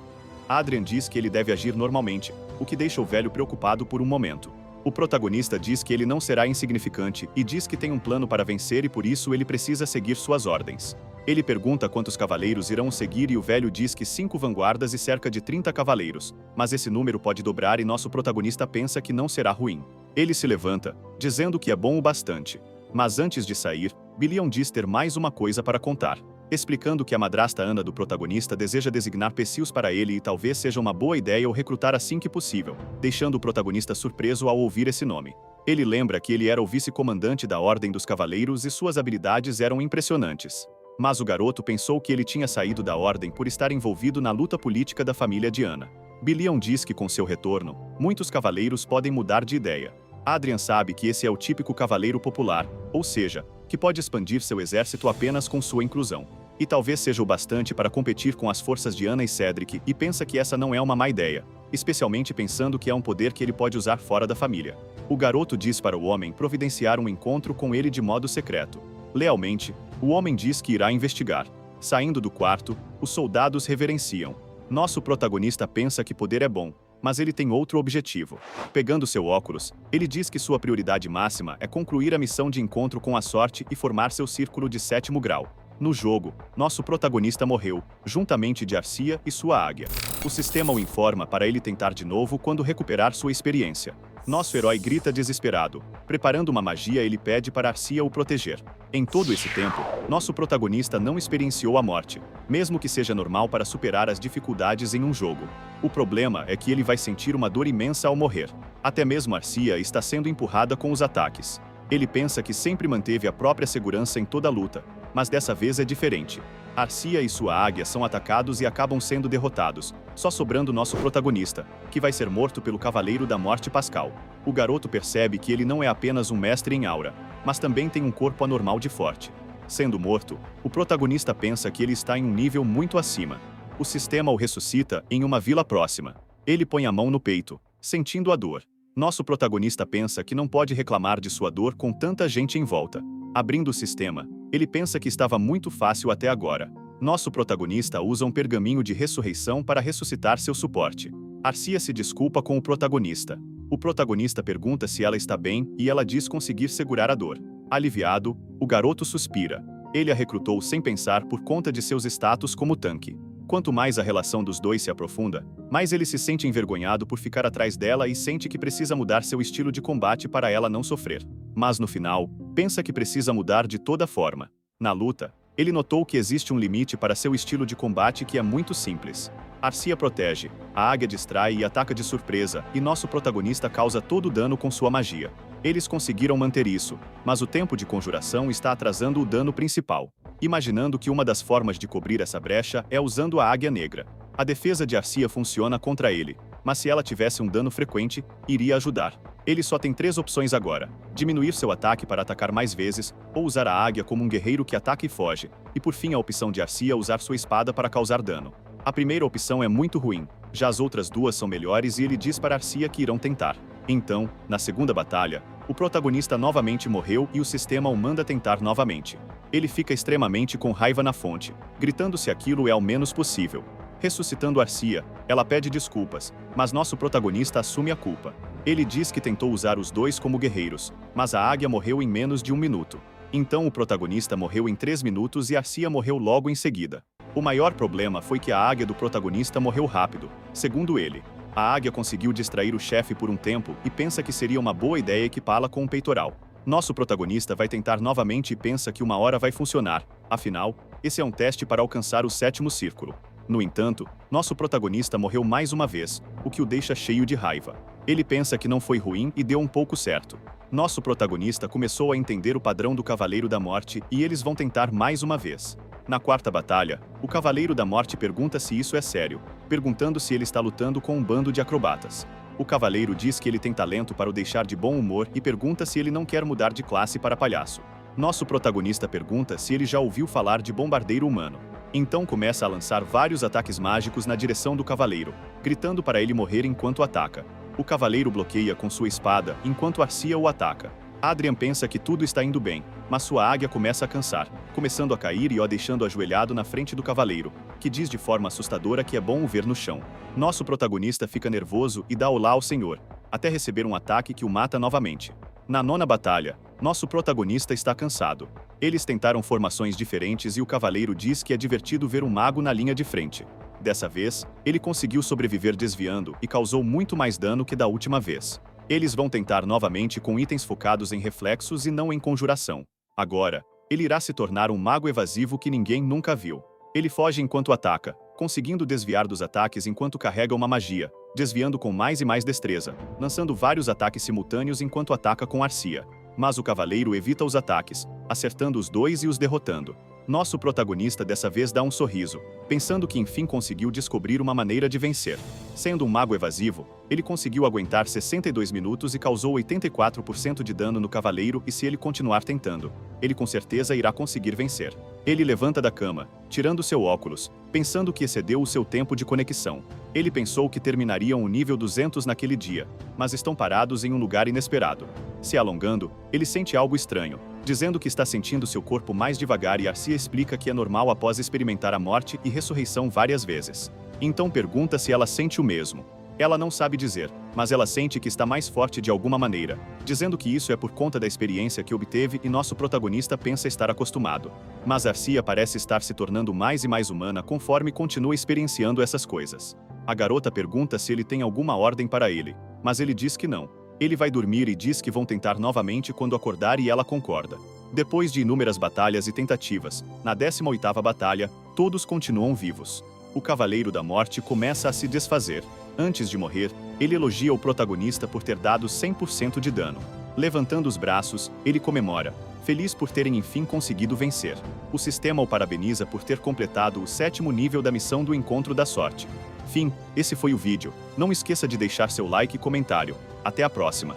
Adrian diz que ele deve agir normalmente, o que deixa o velho preocupado por um momento. O protagonista diz que ele não será insignificante e diz que tem um plano para vencer e por isso ele precisa seguir suas ordens. Ele pergunta quantos cavaleiros irão o seguir e o velho diz que 5 vanguardas e cerca de 30 cavaleiros, mas esse número pode dobrar e nosso protagonista pensa que não será ruim. Ele se levanta, dizendo que é bom o bastante. Mas antes de sair, Billion diz ter mais uma coisa para contar, explicando que a madrasta Ana do protagonista deseja designar Pecius para ele e talvez seja uma boa ideia o recrutar assim que possível, deixando o protagonista surpreso ao ouvir esse nome. Ele lembra que ele era o vice-comandante da Ordem dos Cavaleiros e suas habilidades eram impressionantes. Mas o garoto pensou que ele tinha saído da Ordem por estar envolvido na luta política da família de Ana. Billion diz que com seu retorno, muitos cavaleiros podem mudar de ideia. Adrian sabe que esse é o típico cavaleiro popular, ou seja, que pode expandir seu exército apenas com sua inclusão. E talvez seja o bastante para competir com as forças de Ana e Cedric e pensa que essa não é uma má ideia, especialmente pensando que é um poder que ele pode usar fora da família. O garoto diz para o homem providenciar um encontro com ele de modo secreto. Lealmente, o homem diz que irá investigar. Saindo do quarto, os soldados reverenciam. Nosso protagonista pensa que poder é bom, mas ele tem outro objetivo. Pegando seu óculos, ele diz que sua prioridade máxima é concluir a missão de encontro com a sorte e formar seu círculo de 7º grau. No jogo, nosso protagonista morreu, juntamente de Arcia e sua águia. O sistema o informa para ele tentar de novo quando recuperar sua experiência. Nosso herói grita desesperado. Preparando uma magia, ele pede para Arcia o proteger. Em todo esse tempo, nosso protagonista não experienciou a morte, mesmo que seja normal para superar as dificuldades em um jogo. O problema é que ele vai sentir uma dor imensa ao morrer. Até mesmo Arcia está sendo empurrada com os ataques. Ele pensa que sempre manteve a própria segurança em toda a luta, mas dessa vez é diferente. Arcia e sua águia são atacados e acabam sendo derrotados, só sobrando nosso protagonista, que vai ser morto pelo Cavaleiro da Morte Pascal. O garoto percebe que ele não é apenas um mestre em aura, mas também tem um corpo anormal de forte. Sendo morto, o protagonista pensa que ele está em um nível muito acima. O sistema o ressuscita em uma vila próxima. Ele põe a mão no peito, sentindo a dor. Nosso protagonista pensa que não pode reclamar de sua dor com tanta gente em volta. Abrindo o sistema, ele pensa que estava muito fácil até agora. Nosso protagonista usa um pergaminho de ressurreição para ressuscitar seu suporte. Arcia se desculpa com o protagonista. O protagonista pergunta se ela está bem e ela diz conseguir segurar a dor. Aliviado, o garoto suspira. Ele a recrutou sem pensar por conta de seus status como tanque. Quanto mais a relação dos dois se aprofunda, mais ele se sente envergonhado por ficar atrás dela e sente que precisa mudar seu estilo de combate para ela não sofrer. Mas no final, pensa que precisa mudar de toda forma. Na luta, ele notou que existe um limite para seu estilo de combate que é muito simples. Arcia protege, a águia distrai e ataca de surpresa, e nosso protagonista causa todo o dano com sua magia. Eles conseguiram manter isso, mas o tempo de conjuração está atrasando o dano principal. Imaginando que uma das formas de cobrir essa brecha é usando a águia negra. A defesa de Arcia funciona contra ele, mas se ela tivesse um dano frequente, iria ajudar. Ele só tem 3 opções agora: diminuir seu ataque para atacar mais vezes, ou usar a águia como um guerreiro que ataca e foge, e por fim a opção de Arcia usar sua espada para causar dano. A primeira opção é muito ruim, já as outras 2 são melhores e ele diz para Arcia que irão tentar. Então, na segunda batalha, o protagonista novamente morreu e o sistema o manda tentar novamente. Ele fica extremamente com raiva na fonte, gritando se aquilo é ao menos possível. Ressuscitando Arcia, ela pede desculpas, mas nosso protagonista assume a culpa. Ele diz que tentou usar os 2 como guerreiros, mas a águia morreu em menos de 1 minuto. Então o protagonista morreu em 3 minutos e Arcia morreu logo em seguida. O maior problema foi que a águia do protagonista morreu rápido, segundo ele. A águia conseguiu distrair o chefe por um tempo e pensa que seria uma boa ideia equipá-la com um peitoral. Nosso protagonista vai tentar novamente e pensa que uma hora vai funcionar, afinal, esse é um teste para alcançar o 7º círculo. No entanto, nosso protagonista morreu mais uma vez, o que o deixa cheio de raiva. Ele pensa que não foi ruim e deu um pouco certo. Nosso protagonista começou a entender o padrão do Cavaleiro da Morte e eles vão tentar mais uma vez. Na 4ª batalha, o Cavaleiro da Morte pergunta se isso é sério, perguntando se ele está lutando com um bando de acrobatas. O cavaleiro diz que ele tem talento para o deixar de bom humor e pergunta se ele não quer mudar de classe para palhaço. Nosso protagonista pergunta se ele já ouviu falar de bombardeiro humano. Então começa a lançar vários ataques mágicos na direção do cavaleiro, gritando para ele morrer enquanto ataca. O cavaleiro bloqueia com sua espada enquanto Arcia o ataca. Adrian pensa que tudo está indo bem, mas sua águia começa a cansar, começando a cair e o deixando ajoelhado na frente do cavaleiro, que diz de forma assustadora que é bom o ver no chão. Nosso protagonista fica nervoso e dá olá ao senhor, até receber um ataque que o mata novamente. Na 9ª batalha, nosso protagonista está cansado. Eles tentaram formações diferentes e o cavaleiro diz que é divertido ver um mago na linha de frente. Dessa vez, ele conseguiu sobreviver desviando e causou muito mais dano que da última vez. Eles vão tentar novamente com itens focados em reflexos e não em conjuração. Agora, ele irá se tornar um mago evasivo que ninguém nunca viu. Ele foge enquanto ataca, conseguindo desviar dos ataques enquanto carrega uma magia, desviando com mais e mais destreza, lançando vários ataques simultâneos enquanto ataca com Arcia. Mas o cavaleiro evita os ataques, acertando os 2 e os derrotando. Nosso protagonista dessa vez dá um sorriso, pensando que enfim conseguiu descobrir uma maneira de vencer. Sendo um mago evasivo, ele conseguiu aguentar 62 minutos e causou 84% de dano no cavaleiro e se ele continuar tentando, ele com certeza irá conseguir vencer. Ele levanta da cama, tirando seu óculos, pensando que excedeu o seu tempo de conexão. Ele pensou que terminariam o nível 200 naquele dia, mas estão parados em um lugar inesperado. Se alongando, ele sente algo estranho, dizendo que está sentindo seu corpo mais devagar e Arcia explica que é normal após experimentar a morte e ressurreição várias vezes. Então pergunta se ela sente o mesmo. Ela não sabe dizer, mas ela sente que está mais forte de alguma maneira, dizendo que isso é por conta da experiência que obteve e nosso protagonista pensa estar acostumado. Mas Arcia parece estar se tornando mais e mais humana conforme continua experienciando essas coisas. A garota pergunta se ele tem alguma ordem para ele, mas ele diz que não. Ele vai dormir e diz que vão tentar novamente quando acordar e ela concorda. Depois de inúmeras batalhas e tentativas, na 18ª batalha, todos continuam vivos. O Cavaleiro da Morte começa a se desfazer. Antes de morrer, ele elogia o protagonista por ter dado 100% de dano. Levantando os braços, ele comemora, feliz por terem enfim conseguido vencer. O sistema o parabeniza por ter completado o 7º nível da missão do Encontro da Sorte. Fim, esse foi o vídeo. Não esqueça de deixar seu like e comentário. Até a próxima!